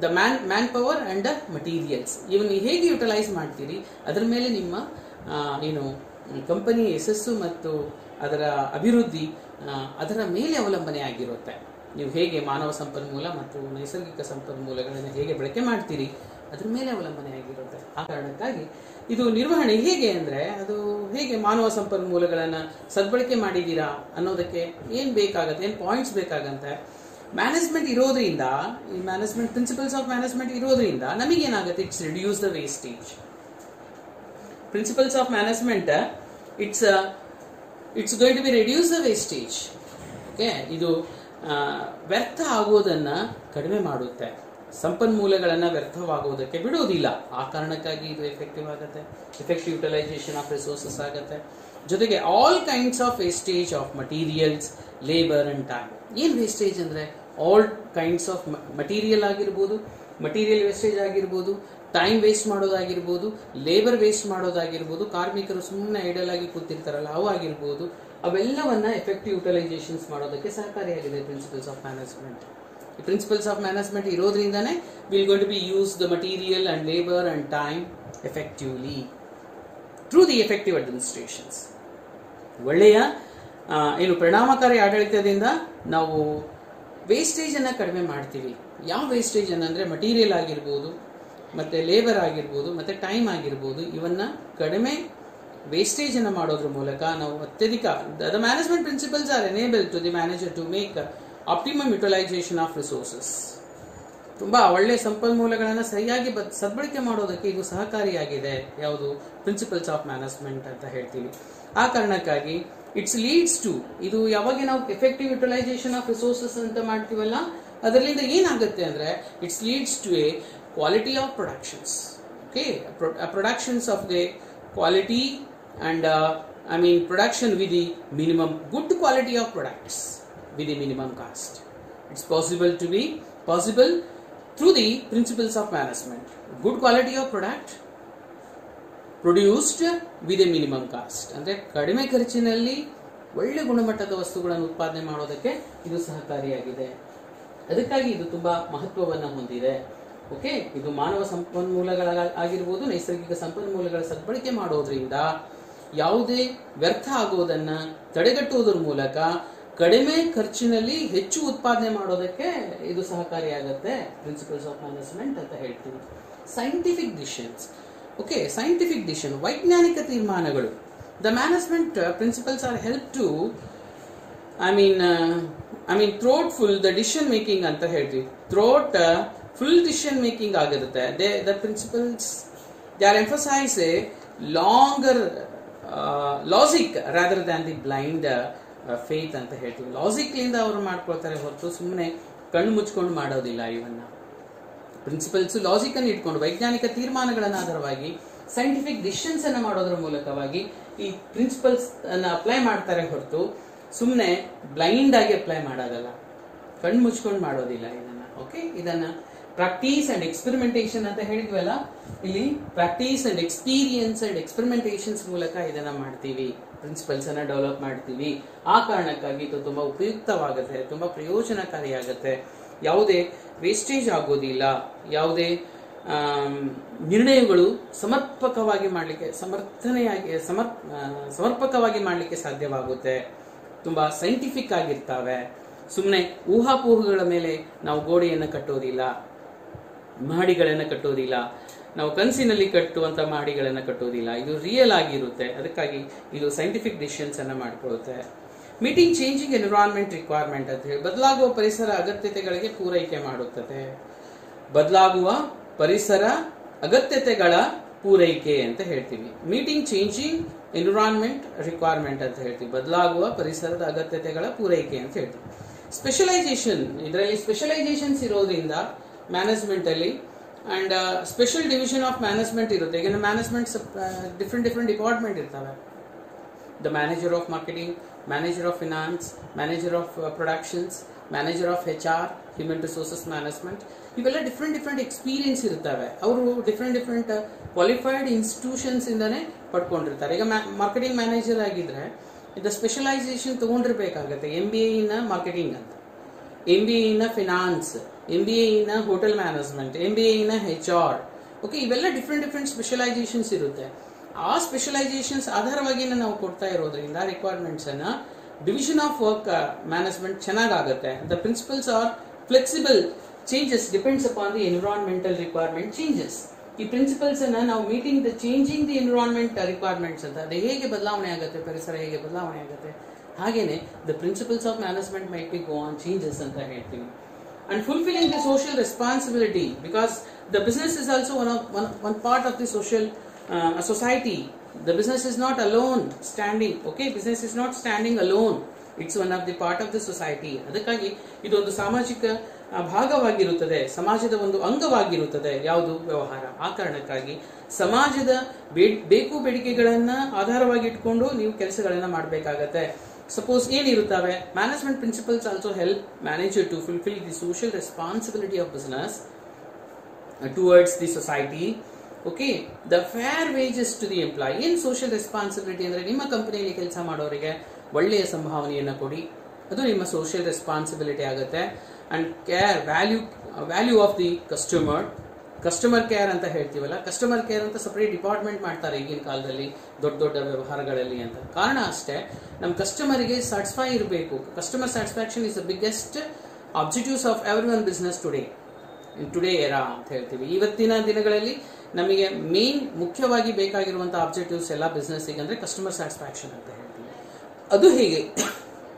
the manpower and the materials. ಇವನ್ನ ಹೇಗೆ ಯುಟಿಲೈಸ್ ಮಾಡ್ತೀರಿ ಅದರ ಮೇಲೆ ನಿಮ್ಮ ಕಂಪನಿ ಯಶಸ್ಸು ಮತ್ತು ಅದರ ಅಭಿವೃದ್ಧಿ ಅದರ ಮೇಲೆ ಅವಲಂಬನೆ ಆಗಿರುತ್ತೆ. ನೀವು ಹೇಗೆ ಮಾನವ ಸಂಪನ್ಮೂಲ ಮತ್ತು ನೈಸರ್ಗಿಕ ಸಂಪನ್ಮೂಲಗಳನ್ನು ಹೇಗೆ ಬಳಕೆ ಮಾಡ್ತೀರಿ ಅದ್ರ ಮೇಲೆ ಅವಲಂಬನೆ ಆಗಿರುತ್ತೆ. ಆ ಕಾರಣಕ್ಕಾಗಿ ಇದು ನಿರ್ವಹಣೆ ಹೇಗೆ ಅಂದರೆ, ಅದು ಹೇಗೆ ಮಾನವ ಸಂಪನ್ಮೂಲಗಳನ್ನು ಸದ್ಬಳಕೆ ಮಾಡಿದ್ದೀರಾ ಅನ್ನೋದಕ್ಕೆ ಏನು ಬೇಕಾಗತ್ತೆ, ಏನು ಪಾಯಿಂಟ್ಸ್ ಬೇಕಾಗಂತೆ. ಮ್ಯಾನೇಜ್ಮೆಂಟ್ ಇರೋದ್ರಿಂದ, ಈ ಮ್ಯಾನೇಜ್ಮೆಂಟ್ ಪ್ರಿನ್ಸಿಪಲ್ಸ್ ಆಫ್ ಮ್ಯಾನೇಜ್ಮೆಂಟ್ ಇರೋದ್ರಿಂದ ನಮಗೇನಾಗುತ್ತೆ, it's reduce the wastage. Principles of management it's going to be reduce the wastage. Okay, ಇದು ವ್ಯರ್ಥ ಆಗೋದನ್ನು ಕಡಿಮೆ ಮಾಡುತ್ತೆ, ಸಂಪನ್ಮೂಲಗಳನ್ನು ವ್ಯರ್ಥವಾಗುವುದಕ್ಕೆ ಬಿಡುವುದಿಲ್ಲ. ಆ ಕಾರಣಕ್ಕಾಗಿ ಇದು ಎಫೆಕ್ಟಿವ್ ಆಗುತ್ತೆ, ಎಫೆಕ್ಟಿವ್ ಯುಟಿಲೈಸೇಷನ್ ಆಫ್ ರಿಸೋರ್ಸಸ್ ಆಗುತ್ತೆ. ಜೊತೆಗೆ all kinds of wastage of materials, labour and time. ಏನು ವೇಸ್ಟೇಜ್ ಅಂದರೆ ಆಲ್ ಕೈಂಡ್ಸ್ ಆಫ್ ಮಟೀರಿಯಲ್ ಆಗಿರ್ಬೋದು, ಮಟೀರಿಯಲ್ ವೇಸ್ಟೇಜ್ ಆಗಿರ್ಬೋದು, ಟೈಮ್ ವೇಸ್ಟ್ ಮಾಡೋದಾಗಿರ್ಬೋದು, ಲೇಬರ್ ವೇಸ್ಟ್ ಮಾಡೋದಾಗಿರ್ಬೋದು, ಕಾರ್ಮಿಕರು ಸುಮ್ಮನೆ ಐಡಲ್ ಆಗಿ ಕೂತಿರ್ತಾರಲ್ಲ ಅವು ಆಗಿರ್ಬೋದು, ಅವೆಲ್ಲವನ್ನ ಎಫೆಕ್ಟಿವ್ ಯುಟಿಲೈಸೇಷನ್ಸ್ ಮಾಡೋದಕ್ಕೆ ಸಹಕಾರಿಯಾಗಿದೆ ಪ್ರಿನ್ಸಿಪಲ್ಸ್ ಆಫ್ ಮ್ಯಾನೇಜ್ಮೆಂಟ್. ಈ ಪ್ರಿನ್ಸಿಪಲ್ಸ್ ಆಫ್ ಮ್ಯಾನೇಜ್ಮೆಂಟ್ ಇರೋದ್ರಿಂದಾನೇ will going to be use the material and labour and time effectively through the effective administrations. ಒಳ್ಳೆಯ ಪರಿಣಾಮಕಾರಿ ಆಡಳಿತದಿಂದ ನಾವು ವೇಸ್ಟೇಜ್ ಅನ್ನ ಕಡಿಮೆ ಮಾಡ್ತೀವಿ. ಯಾವ ವೇಸ್ಟೇಜ್ ಅಂದರೆ ಮಟೀರಿಯಲ್ ಆಗಿರ್ಬೋದು, ಮತ್ತೆ ಲೇಬರ್ ಆಗಿರ್ಬೋದು, ಮತ್ತೆ ಟೈಮ್ ಆಗಿರ್ಬೋದು, ಇವನ್ನ ಕಡಿಮೆ ವೇಸ್ಟೇಜ್ ಅನ್ನು ಮಾಡೋದ್ರ ಮೂಲಕ ನಾವು ಅತ್ಯಧಿಕ the management principles are enable to the manager to make optimum utilisation of resources. ತುಂಬಾ ಒಳ್ಳೆ ಸಂಪನ್ಮೂಲಗಳನ್ನು ಸರಿಯಾಗಿ ಸದ್ಬಳಕೆ ಮಾಡೋದಕ್ಕೆ ಇದು ಸಹಕಾರಿಯಾಗಿದೆ. ಯಾವುದು? ಪ್ರಿನ್ಸಿಪಲ್ಸ್ ಆಫ್ ಮ್ಯಾನೇಜ್ಮೆಂಟ್ ಅಂತ ಹೇಳ್ತೀವಿ. ಆ ಕಾರಣಕ್ಕಾಗಿ ಇಟ್ಸ್ ಲೀಡ್ಸ್ ಟು, ಇದು ಯಾವಾಗ ನಾವು ಎಫೆಕ್ಟಿವ್ ಯುಟಿಲೈಸೇಷನ್ ಆಫ್ ರಿಸೋರ್ಸಸ್ ಅಂತ ಮಾಡ್ತೀವಲ್ಲ ಅದರಿಂದ ಏನಾಗುತ್ತೆ ಅಂದ್ರೆ it's leads to a quality of productions. Okay, productions of the quality and production with the minimum good quality of products with the minimum cost. It's possible through the principles of management. Good quality of product produced with a minimum cost. ಅಂದ್ರೆ ಕಡಿಮೆ ಖರ್ಚಿನಲ್ಲಿ ಒಳ್ಳೆ ಗುಣಮಟ್ಟದ ವಸ್ತುಗಳನ್ನು ಉತ್ಪಾದನೆ ಮಾಡೋದಕ್ಕೆ ಇದು ಸಹಕಾರಿಯಾಗಿದೆ. ಅದಕ್ಕಾಗಿ ಇದು ತುಂಬಾ ಮಹತ್ವವನ್ನು ಹೊಂದಿದೆ. ಓಕೆ, ಇದು ಮಾನವ ಸಂಪನ್ಮೂಲಗಳ ಆಗಿರ್ಬೋದು, ನೈಸರ್ಗಿಕ ಸಂಪನ್ಮೂಲಗಳ ಸದ್ಬಳಕೆ ಮಾಡೋದ್ರಿಂದ ಯಾವುದೇ ವ್ಯರ್ಥ ಆಗುವುದನ್ನ ತಡೆಗಟ್ಟುವುದರ ಮೂಲಕ ಕಡಿಮೆ ಖರ್ಚಿನಲ್ಲಿ ಹೆಚ್ಚು ಉತ್ಪಾದನೆ ಮಾಡೋದಕ್ಕೆ ಇದು ಸಹಕಾರಿಯಾಗುತ್ತೆ. ಪ್ರಿನ್ಸಿಪಲ್ಸ್ ಆಫ್ ಮ್ಯಾನೇಜ್ಮೆಂಟ್ ಅಂತ ಹೇಳ್ತೀವಿ. Scientific decisions. Okay, scientific decision, ವೈಜ್ಞಾನಿಕ ತೀರ್ಮಾನಗಳು. The management principles are help to thoughtful the decision making ಅಂತ ಹೇಳ್ತೀವಿ. ಥ್ರೋಟ್ ಫುಲ್ ಡಿಸಿಷನ್ ಮೇಕಿಂಗ್ ಆಗಿರುತ್ತೆ. The principles they are emphasise a longer logic rather than the blind faith ಅಂತ ಹೇಳ್ತೀವಿ. ಲಾಜಿಕ್ ಇಂದ ಅವರು ಮಾಡ್ಕೊಳ್ತಾರೆ ಹೊರತು ಸುಮ್ಮನೆ ಕಣ್ಣು ಮುಚ್ಕೊಂಡು ಮಾಡೋದಿಲ್ಲ. ಇವನ್ನ ಪ್ರಿನ್ಸಿಪಲ್ಸ್ ಲಾಜಿಕ್ ಅನ್ನು ಇಟ್ಕೊಂಡು ವೈಜ್ಞಾನಿಕ ತೀರ್ಮಾನಗಳನ್ನ ಆಧಾರವಾಗಿ ಸೈಂಟಿಫಿಕ್ ಡಿಸಿಷನ್ಸ್ ಅನ್ನ ಮಾಡೋದ್ರ ಮೂಲಕವಾಗಿ ಈ ಪ್ರಿನ್ಸಿಪಲ್ಸ್ ಅನ್ನ ಅಪ್ಲೈ ಮಾಡ್ತಾರೆ ಹೊರತು ಸುಮ್ಮನೆ ಬ್ಲೈಂಡ್ ಆಗಿ ಅಪ್ಲೈ ಮಾಡೋದಲ್ಲ, ಕಣ್ಣು ಮುಚ್ಕೊಂಡು ಮಾಡೋದಿಲ್ಲ ಇದನ್ನ. ಓಕೆ, ಇದನ್ನ ಪ್ರಾಕ್ಟೀಸ್ ಅಂಡ್ ಎಕ್ಸ್ಪೆರಿಮೆಂಟೇಷನ್ ಅಂತ ಹೇಳಿದ್ವಲ್ಲ, ಇಲ್ಲಿ practice and experience and experimentations ಮೂಲಕ ಇದನ್ನ ಮಾಡ್ತೀವಿ, ಪ್ರಿನ್ಸಿಪಲ್ಸ್ ಅನ್ನ ಡೆವಲಪ್ ಮಾಡ್ತೀವಿ. ಆ ಕಾರಣಕ್ಕಾಗಿ ಇದು ತುಂಬಾ ಉಪಯುಕ್ತವಾಗುತ್ತೆ, ತುಂಬಾ ಪ್ರಯೋಜನಕಾರಿಯಾಗುತ್ತೆ. ಯಾವುದೇ ವೇಸ್ಟೇಜ್ ಆಗೋದಿಲ್ಲ, ಯಾವುದೇ ನಿರ್ಣಯಗಳು ಸಮರ್ಪಕವಾಗಿ ಮಾಡಲಿಕ್ಕೆ ಸಮರ್ಪಕವಾಗಿ ಮಾಡಲಿಕ್ಕೆ ಸಾಧ್ಯವಾಗುತ್ತೆ. ತುಂಬಾ ಸೈಂಟಿಫಿಕ್ ಆಗಿರ್ತಾವೆ. ಸುಮ್ಮನೆ ಊಹಾಪೋಹಗಳ ಮೇಲೆ ನಾವು ಗೋಡೆಯನ್ನು ಕಟ್ಟೋದಿಲ್ಲ, ಮಹಡಿಗಳನ್ನು ಕಟ್ಟೋದಿಲ್ಲ, ನಾವು ಕನಸಿನಲ್ಲಿ ಕಟ್ಟುವಂತ ಮಹಡಿಗಳನ್ನು ಕಟ್ಟೋದಿಲ್ಲ. ಇದು ರಿಯಲ್ ಆಗಿರುತ್ತೆ. ಅದಕ್ಕಾಗಿ ಇದು ಸೈಂಟಿಫಿಕ್ ಡಿಸಿಷನ್ಸ್ ಅನ್ನ ಮಾಡ್ಕೊಳ್ಳುತ್ತೆ. ಮೀಟಿಂಗ್ ಚೇಂಜಿಂಗ್ ಎನ್ವಿರಾನ್ಮೆಂಟ್ ರಿಕ್ವೈರ್ಮೆಂಟ್ ಅಂತ ಹೇಳಿ ಬದಲಾಗುವ ಪರಿಸರ ಅಗತ್ಯತೆಗಳಿಗೆ ಪೂರೈಕೆ ಮಾಡುತ್ತದೆ. ಬದಲಾಗುವ ಪರಿಸರ ಅಗತ್ಯತೆಗಳ ಪೂರೈಕೆ ಅಂತ ಹೇಳ್ತೀವಿ. ಮೀಟಿಂಗ್ ಚೇಂಜಿಂಗ್ ಎನ್ವಿರಾನ್ಮೆಂಟ್ ರಿಕ್ವೈರ್ಮೆಂಟ್ ಅಂತ ಹೇಳ್ತೀವಿ. ಬದಲಾಗುವ ಪರಿಸರದ ಅಗತ್ಯತೆಗಳ ಪೂರೈಕೆ ಅಂತ ಹೇಳ್ತೀವಿ. ಸ್ಪೆಷಲೈಸೇಷನ್, ಇದರಲ್ಲಿ ಸ್ಪೆಷಲೈಸೇಷನ್ಸ್ ಇರೋದ್ರಿಂದ ಮ್ಯಾನೇಜ್ಮೆಂಟ್ ಅಲ್ಲಿ and special division of management ಇರುತ್ತೆ. ಈಗ ಮ್ಯಾನೇಜ್ಮೆಂಟ್ ಡಿಫ್ರೆಂಟ್ ಡಿಪಾರ್ಟ್ಮೆಂಟ್ ಇರ್ತವೆ. The manager of marketing, manager of finance, manager of productions, manager of HR, human resources management. ಇವೆಲ್ಲ ಡಿಫ್ರೆಂಟ್ ಎಕ್ಸ್ಪೀರಿಯನ್ಸ್ ಇರ್ತವೆ. ಅವರು ಡಿಫ್ರೆಂಟ್ ಕ್ವಾಲಿಫೈಡ್ ಇನ್ಸ್ಟಿಟ್ಯೂಷನ್ಸ್ ಇಂದಾನೆ ಪಡ್ಕೊಂಡಿರ್ತಾರೆ. ಈಗ ಮಾರ್ಕೆಟಿಂಗ್ ಮ್ಯಾನೇಜರ್ ಆಗಿದ್ರೆ ಇದು ಸ್ಪೆಷಲೈಸೇಷನ್ ತಗೊಂಡಿರ್ಬೇಕಾಗತ್ತೆ. MBA ಇನ್ ಮಾರ್ಕೆಟಿಂಗ್ ಅಂತ, MBA in finance, MBA in hotel management, MBA in HR. Okay, ಇವೆಲ್ಲ ಡಿಫ್ರೆಂಟ್ ಸ್ಪೆಷಲೈಸೇಷನ್ಸ್ ಇರುತ್ತೆ. ಆ ಸ್ಪೆಷಲೈಸೇಷನ್ಸ್ ಆಧಾರವಾಗಿ ನಾವು ಕೊಡ್ತಾ ಇರೋದ್ರಿಂದ ರಿಕ್ವೈರ್ಮೆಂಟ್ಸ್ ಅನ್ನ ಡಿವಿಷನ್ ಆಫ್ ವರ್ಕ್ ಮ್ಯಾನೇಜ್ಮೆಂಟ್ ಚೆನ್ನಾಗುತ್ತೆ. The principles are flexible, changes depends upon the environmental requirement changes. ಈ ಪ್ರಿನ್ಸಿಪಲ್ಸ್ ಅನ್ನ ನಾವು meeting the changing the environment requirements ಅಂತ, ಅದು ಹೇಗೆ ಬದಲಾವಣೆ ಆಗುತ್ತೆ, ಪರಿಸರ ಹೇಗೆ ಬದಲಾವಣೆ ಆಗುತ್ತೆ, ಹಾಗೇನೆ the principles of management might B go on changes ಅಂತ ಹೇಳ್ತೀವಿ. And fulfilling the social responsibility, because the business is also one part of the social society. The business is not alone standing. Okay, business is not standing alone. It's one of the part of the society. ಅದಕ್ಕಾಗಿ ಇದೊಂದು ಸಾಮಾಜಿಕ ಭಾಗವಾಗಿರುತ್ತದೆ, ಸಮಾಜದ ಒಂದು ಅಂಗವಾಗಿರುತ್ತದೆ ಯಾವುದು ವ್ಯವಹಾರ. ಆ ಕಾರಣಕ್ಕಾಗಿ ಸಮಾಜದ ಬೇಕು ಬೇಡಿಕೆಗಳನ್ನ ಆಧಾರವಾಗಿ ಇಟ್ಕೊಂಡು ನೀವು ಕೆಲಸಗಳನ್ನ ಮಾಡಬೇಕಾಗತ್ತೆ. ಸಪೋಸ್ ಏನಿರುತ್ತವೆ, management principles also help manager to fulfil the social responsibility of business towards the society. Okay, the fair wages to the employ. ಏನ್ ಸೋಷಿಯಲ್ ರೆಸ್ಪಾನ್ಸಿಬಿಲಿಟಿ ಅಂದ್ರೆ ನಿಮ್ಮ ಕಂಪನಿಯಲ್ಲಿ ಕೆಲಸ ಮಾಡೋರಿಗೆ ಒಳ್ಳೆಯ ಸಂಭಾವನೆಯನ್ನು ಕೊಡಿ, ಅದು ನಿಮ್ಮ ಸೋಷಿಯಲ್ ರೆಸ್ಪಾನ್ಸಿಬಿಲಿಟಿ ಆಗುತ್ತೆ. And care, value of the customer care ಅಂತ ಹೇಳ್ತೀವಲ್ಲ, ಕಸ್ಟಮರ್ ಕೇರ್ ಅಂತ ಸಪರೇಟ್ ಡಿಪಾರ್ಟ್ಮೆಂಟ್ ಮಾಡ್ತಾರೆ ಈಗಿನ ಕಾಲದಲ್ಲಿ ದೊಡ್ಡ ವ್ಯವಹಾರಗಳಲ್ಲಿ ಅಂತ. ಕಾರಣ ಅಷ್ಟೇ, ನಮ್ಮ ಕಸ್ಟಮರ್ಗೆ ಸ್ಯಾಟಿಸ್ಫೈ ಇರಬೇಕು. Customer satisfaction is the biggest objectives of every one business today era ಅಂತ ಹೇಳ್ತೀವಿ. ಇವತ್ತಿನ ದಿನಗಳಲ್ಲಿ ನಮಗೆ ಮೇನ್ ಮುಖ್ಯವಾಗಿ ಬೇಕಾಗಿರುವಂತಹ ಆಬ್ಜೆಕ್ಟಿವ್ಸ್ ಎಲ್ಲ ಬಿಸ್ನೆಸ್ಸಿಗೆ ಅಂದ್ರೆ ಕಸ್ಟಮರ್ ಸ್ಯಾಟಿಸ್ಫ್ಯಾಕ್ಷನ್ ಅಂತ ಹೇಳ್ತೀವಿ. ಅದು ಹೇಗೆ,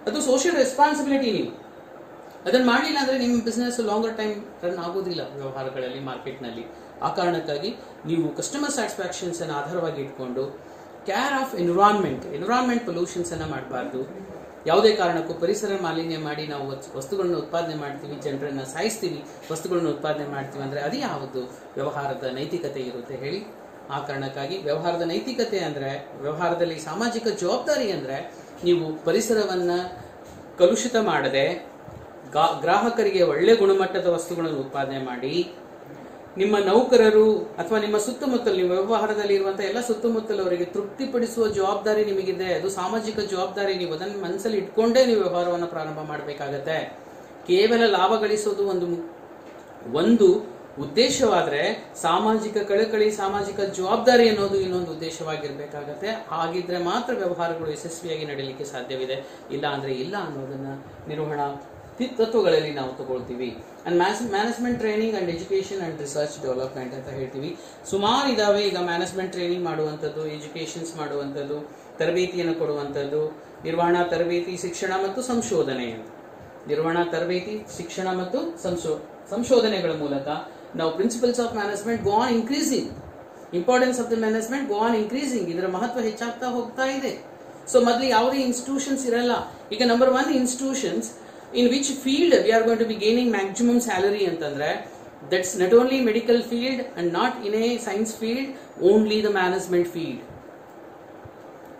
ಅದು ಸೋಷಿಯಲ್ ರೆಸ್ಪಾನ್ಸಿಬಿಲಿಟಿ. ನೀವು ಅದನ್ನ ಮಾಡಲಿಲ್ಲ ಅಂದ್ರೆ ನಿಮ್ಮ ಬಿಸ್ನೆಸ್ ಲಾಂಗರ್ ಟೈಮ್ ರನ್ ಆಗೋದಿಲ್ಲ ವ್ಯವಹಾರಗಳಲ್ಲಿ, ಮಾರ್ಕೆಟ್ನಲ್ಲಿ. ಆ ಕಾರಣಕ್ಕಾಗಿ ನೀವು ಕಸ್ಟಮರ್ ಸ್ಯಾಟಿಸ್ಫ್ಯಾಕ್ಷನ್ಸ್ ಅನ್ನು ಆಧಾರವಾಗಿ ಇಟ್ಕೊಂಡು ಕೇರ್ ಆಫ್ ಎನ್ವಿರಾನ್ಮೆಂಟ್ ಪೊಲ್ಯೂಷನ್ಸ್ ಅನ್ನ ಮಾಡಬಾರ್ದು. ಯಾವುದೇ ಕಾರಣಕ್ಕೂ ಪರಿಸರ ಮಾಲಿನ್ಯ ಮಾಡಿ ನಾವು ವಸ್ತುಗಳನ್ನ ಉತ್ಪಾದನೆ ಮಾಡ್ತೀವಿ, ಜನರನ್ನ ಸಾಯಿಸ್ತೀವಿ, ವಸ್ತುಗಳನ್ನ ಉತ್ಪಾದನೆ ಮಾಡ್ತೀವಿ ಅಂದ್ರೆ ಅದು ಯಾವುದು ವ್ಯವಹಾರದ ನೈತಿಕತೆ ಇರುತ್ತೆ ಹೇಳಿ. ಆ ಕಾರಣಕ್ಕಾಗಿ ವ್ಯವಹಾರದ ನೈತಿಕತೆ ಅಂದ್ರೆ, ವ್ಯವಹಾರದಲ್ಲಿ ಸಾಮಾಜಿಕ ಜವಾಬ್ದಾರಿ ಅಂದ್ರೆ ನೀವು ಪರಿಸರವನ್ನ ಕಲುಷಿತ ಮಾಡದೆ ಗ್ರಾಹಕರಿಗೆ ಒಳ್ಳೆ ಗುಣಮಟ್ಟದ ವಸ್ತುಗಳನ್ನು ಉತ್ಪಾದನೆ ಮಾಡಿ, ನಿಮ್ಮ ನೌಕರರು ಅಥವಾ ನಿಮ್ಮ ಸುತ್ತಮುತ್ತಲು, ನಿಮ್ಮ ವ್ಯವಹಾರದಲ್ಲಿ ಇರುವಂತಹ ಎಲ್ಲ ಸುತ್ತಮುತ್ತಲವರಿಗೆ ತೃಪ್ತಿಪಡಿಸುವ ಜವಾಬ್ದಾರಿ ನಿಮಗಿದೆ. ಅದು ಸಾಮಾಜಿಕ ಜವಾಬ್ದಾರಿ. ನೀವು ಅದನ್ನು ಮನಸ್ಸಲ್ಲಿ ಇಟ್ಕೊಂಡೇ ನೀವು ವ್ಯವಹಾರವನ್ನು ಪ್ರಾರಂಭ ಮಾಡಬೇಕಾಗತ್ತೆ. ಕೇವಲ ಲಾಭ ಗಳಿಸೋದು ಒಂದು ಉದ್ದೇಶವಾದ್ರೆ ಸಾಮಾಜಿಕ ಕಳಕಳಿ, ಸಾಮಾಜಿಕ ಜವಾಬ್ದಾರಿ ಅನ್ನೋದು ಇನ್ನೊಂದು ಉದ್ದೇಶವಾಗಿರ್ಬೇಕಾಗತ್ತೆ. ಹಾಗಿದ್ರೆ ಮಾತ್ರ ವ್ಯವಹಾರಗಳು ಯಶಸ್ವಿಯಾಗಿ ನಡೀಲಿಕ್ಕೆ ಸಾಧ್ಯವಿದೆ. ಇಲ್ಲ ಅಂದ್ರೆ ಇಲ್ಲ ಅನ್ನೋದನ್ನ ನಿರ್ವಹಣಾ ತತ್ವಗಳಲ್ಲಿ ನಾವು ತಗೊಳ್ತೀವಿ. And management training and education and research development ಅಂತ ಹೇಳ್ತೀವಿ. ಸುಮಾರು ಇದಾವೆ. ಈಗ ಮ್ಯಾನೇಜ್ಮೆಂಟ್ ಟ್ರೈನಿಂಗ್ ಮಾಡುವಂಥದ್ದು, ಎಜುಕೇಶನ್ಸ್ ಮಾಡುವಂಥದ್ದು, ತರಬೇತಿಯನ್ನು ಕೊಡುವಂಥದ್ದು, ನಿರ್ವಹಣಾ ತರಬೇತಿ, ಶಿಕ್ಷಣ ಮತ್ತು ಸಂಶೋಧನೆ ಅಂತ. ನಿರ್ವಹಣಾ ತರಬೇತಿ, ಶಿಕ್ಷಣ ಮತ್ತು ಸಂಶೋಧನೆಗಳ ಮೂಲಕ ನಾವು principles of management go on increasing, importance of the management go on increasing, ಇದರ ಮಹತ್ವ ಹೆಚ್ಚಾಗ್ತಾ ಹೋಗ್ತಾ ಇದೆ. ಸೊ ಮೊದಲು ಯಾವುದೇ ಇನ್ಸ್ಟಿಟ್ಯೂಷನ್ಸ್ ಇರಲ್ಲ. ಈಗ number 1 institutions in which field we are going to be gaining maximum salary ಅಂತಂದ್ರೆ that's not only medical field and not in a science field, only the management field.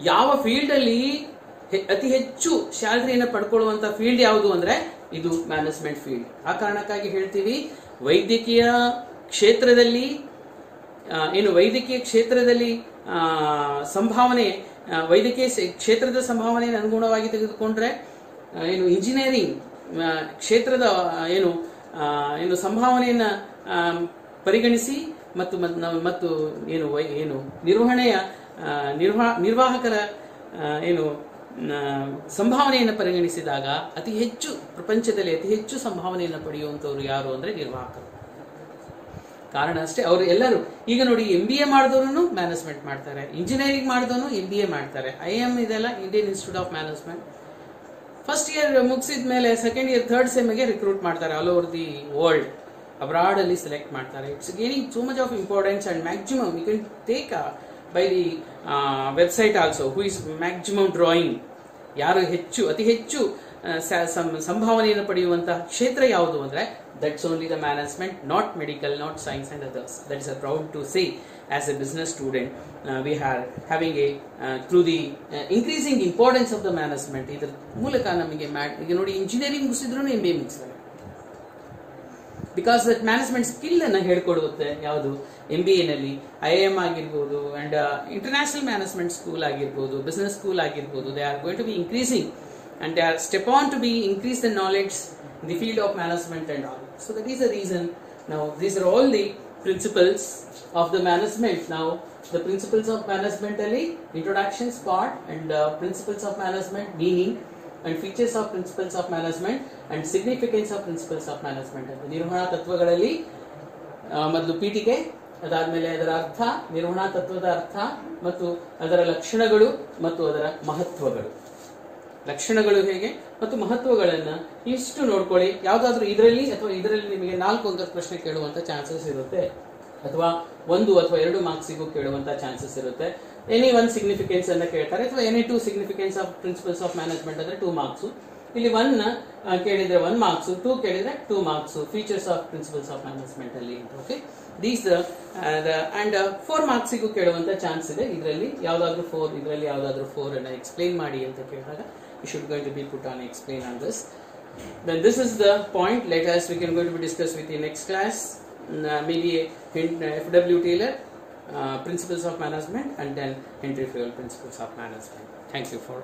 ಯಾವ ಫೀಲ್ಡ್ ಅಲ್ಲಿ ಅತಿ ಹೆಚ್ಚು ಸ್ಯಾಲರಿಯನ್ನು ಪಡ್ಕೊಳ್ಳುವಂತ ಫೀಲ್ಡ್ ಯಾವುದು ಅಂದ್ರೆ ಇದು ಮ್ಯಾನೇಜ್ಮೆಂಟ್ ಫೀಲ್ಡ್. ಆ ಕಾರಣಕ್ಕಾಗಿ ಹೇಳ್ತೀವಿ ವೈದ್ಯಕೀಯ ಕ್ಷೇತ್ರದಲ್ಲಿ ಸಂಭಾವನೆ, ವೈದ್ಯಕೀಯ ಕ್ಷೇತ್ರದ ಸಂಭಾವನೆಯನ್ನು ಅನುಗುಣವಾಗಿ ತೆಗೆದುಕೊಂಡ್ರೆ ಇಂಜಿನಿಯರಿಂಗ್ ಕ್ಷೇತ್ರದ ಸಂಭಾವನೆಯನ್ನ ಪರಿಗಣಿಸಿ ಮತ್ತು ನಿರ್ವಹಣೆಯ ನಿರ್ವಾಹಕರ ಸಂಭಾವನೆಯನ್ನು ಪರಿಗಣಿಸಿದಾಗ ಪ್ರಪಂಚದಲ್ಲಿ ಅತಿ ಹೆಚ್ಚು ಸಂಭಾವನೆಯನ್ನು ಪಡೆಯುವಂತವ್ರು ಯಾರು ಅಂದ್ರೆ ನಿರ್ವಾಹಕರು. ಕಾರಣ ಅಷ್ಟೇ, ಅವರು ಎಲ್ಲರೂ ಈಗ ನೋಡಿ MBA ಮಾಡಿದವರು ಮ್ಯಾನೇಜ್ಮೆಂಟ್ ಮಾಡ್ತಾರೆ, ಇಂಜಿನಿಯರಿಂಗ್ ಮಾಡಿದವನು MBA ಮಾಡ್ತಾರೆ. IIM ಇದೆಲ್ಲ Indian institute of management. First year ಮುಗಿಸಿದ ಮೇಲೆ ಸೆಕೆಂಡ್ ಇಯರ್, ಥರ್ಡ್ ಸೆಮ್ಗೆ ರಿಕ್ರೂಟ್ ಮಾಡ್ತಾರೆ all over the world. Abroad ಅಲ್ಲಿ ಸೆಲೆಕ್ಟ್ ಮಾಡ್ತಾರೆ. It's gaining so much of importance and maximum you can take by the website also who is maximum drawing. ಯಾರು ಅತಿ ಹೆಚ್ಚು ಸಂಭಾವನೆಯನ್ನು ಪಡೆಯುವಂತಹ ಕ್ಷೇತ್ರ ಯಾವುದು ಅಂದ್ರೆ that's only the management, not medical, not science and others. That is a proud to say as a business student. We are having through the increasing importance of the management. ಇದರ ಮೂಲಕ ನಮಗೆ ಈಗ ನೋಡಿ ಇಂಜಿನಿಯರಿಂಗ್ ಮುಗಿಸಿದ್ರು MBA ಮುಗಿಸ್ತಾರೆ. ಬಿಕಾಸ್ ದಟ್ ಮ್ಯಾನೇಜ್ಮೆಂಟ್ ಸ್ಕಿಲ್ ಅನ್ನ ಹೇಳ್ಕೊಡುತ್ತೆ. ಯಾವುದು MBA ನಲ್ಲಿ IIM ಆಗಿರ್ಬೋದು ಅಂಡ್ ಇಂಟರ್ನ್ಯಾಷನಲ್ ಮ್ಯಾನೇಜ್ಮೆಂಟ್ ಸ್ಕೂಲ್ ಆಗಿರ್ಬೋದು, ಬಿಸಿನೆಸ್ ಸ್ಕೂಲ್ ಆಗಿರ್ಬೋದು, they are going to be increasing and they are step on to be increase the knowledge in the field of management and all. So that is the reason. Now these are all the principles of the management. Now the principles of management ali introductions part and principles of management, meaning and features of principles of management and significance of principles of management. ನಿರ್ವಹಣಾ ತತ್ವಗಳಲ್ಲಿ ಮೊದಲು ಪೀಠಿಕೆ, ಅದಾದ್ಮೇಲೆ ಅದರ ಅರ್ಥ, ನಿರ್ವಹಣಾ ತತ್ವದ ಅರ್ಥ ಮತ್ತು ಅದರ ಲಕ್ಷಣಗಳು ಮತ್ತು ಅದರ ಮಹತ್ವಗಳು. ಲಕ್ಷಣಗಳು ಹೇಗೆ ಮತ್ತು ಮಹತ್ವಗಳನ್ನ ಇಷ್ಟು ನೋಡ್ಕೊಳ್ಳಿ. ಯಾವ್ದಾದ್ರು ಇದರಲ್ಲಿ ನಿಮಗೆ 4 ಅಂಕದ ಪ್ರಶ್ನೆ ಕೇಳುವಂತ ಚಾನ್ಸಸ್ ಇರುತ್ತೆ, ಅಥವಾ 1 ಅಥವಾ 2 ಮಾರ್ಕ್ಸಿಗೂ ಕೇಳುವಂತ ಚಾನ್ಸಸ್ ಇರುತ್ತೆ. ಎನಿ 1 ಸಿಗ್ನಿಫಿಕೆನ್ಸ್ ಅನ್ನ ಕೇಳ್ತಾರೆ, ಅಥವಾ any 2 significance of principles of management ಅಂದ್ರೆ 2 ಮಾರ್ಕ್ಸ್. ಇಲ್ಲಿ 1 ಕೇಳಿದ್ರೆ 1 ಮಾರ್ಕ್ಸ್, 2 ಕೇಳಿದ್ರೆ 2 marks. Features of principles of management ಅಲ್ಲಿ. ಓಕೆ, ದೀಸ್ ಅಂಡ್ 4 ಮಾರ್ಕ್ಸಿಗೂ ಕೇಳುವಂತ ಚಾನ್ಸ್ ಇದೆ. ಇದರಲ್ಲಿ ಯಾವ್ದಾದ್ರು 4, ಇದರಲ್ಲಿ ಯಾವ್ದಾದ್ರು 4 ಅನ್ನ ಎಕ್ಸ್ಪ್ಲೈನ್ ಮಾಡಿ ಅಂತ ಕೇಳಿದಾಗ you should going to be put on explain on this. Then this is the point. Later we can going to be discuss with the next class. Maybe FW Taylor principles of management and then Henry Fayol principles of management. Thank you for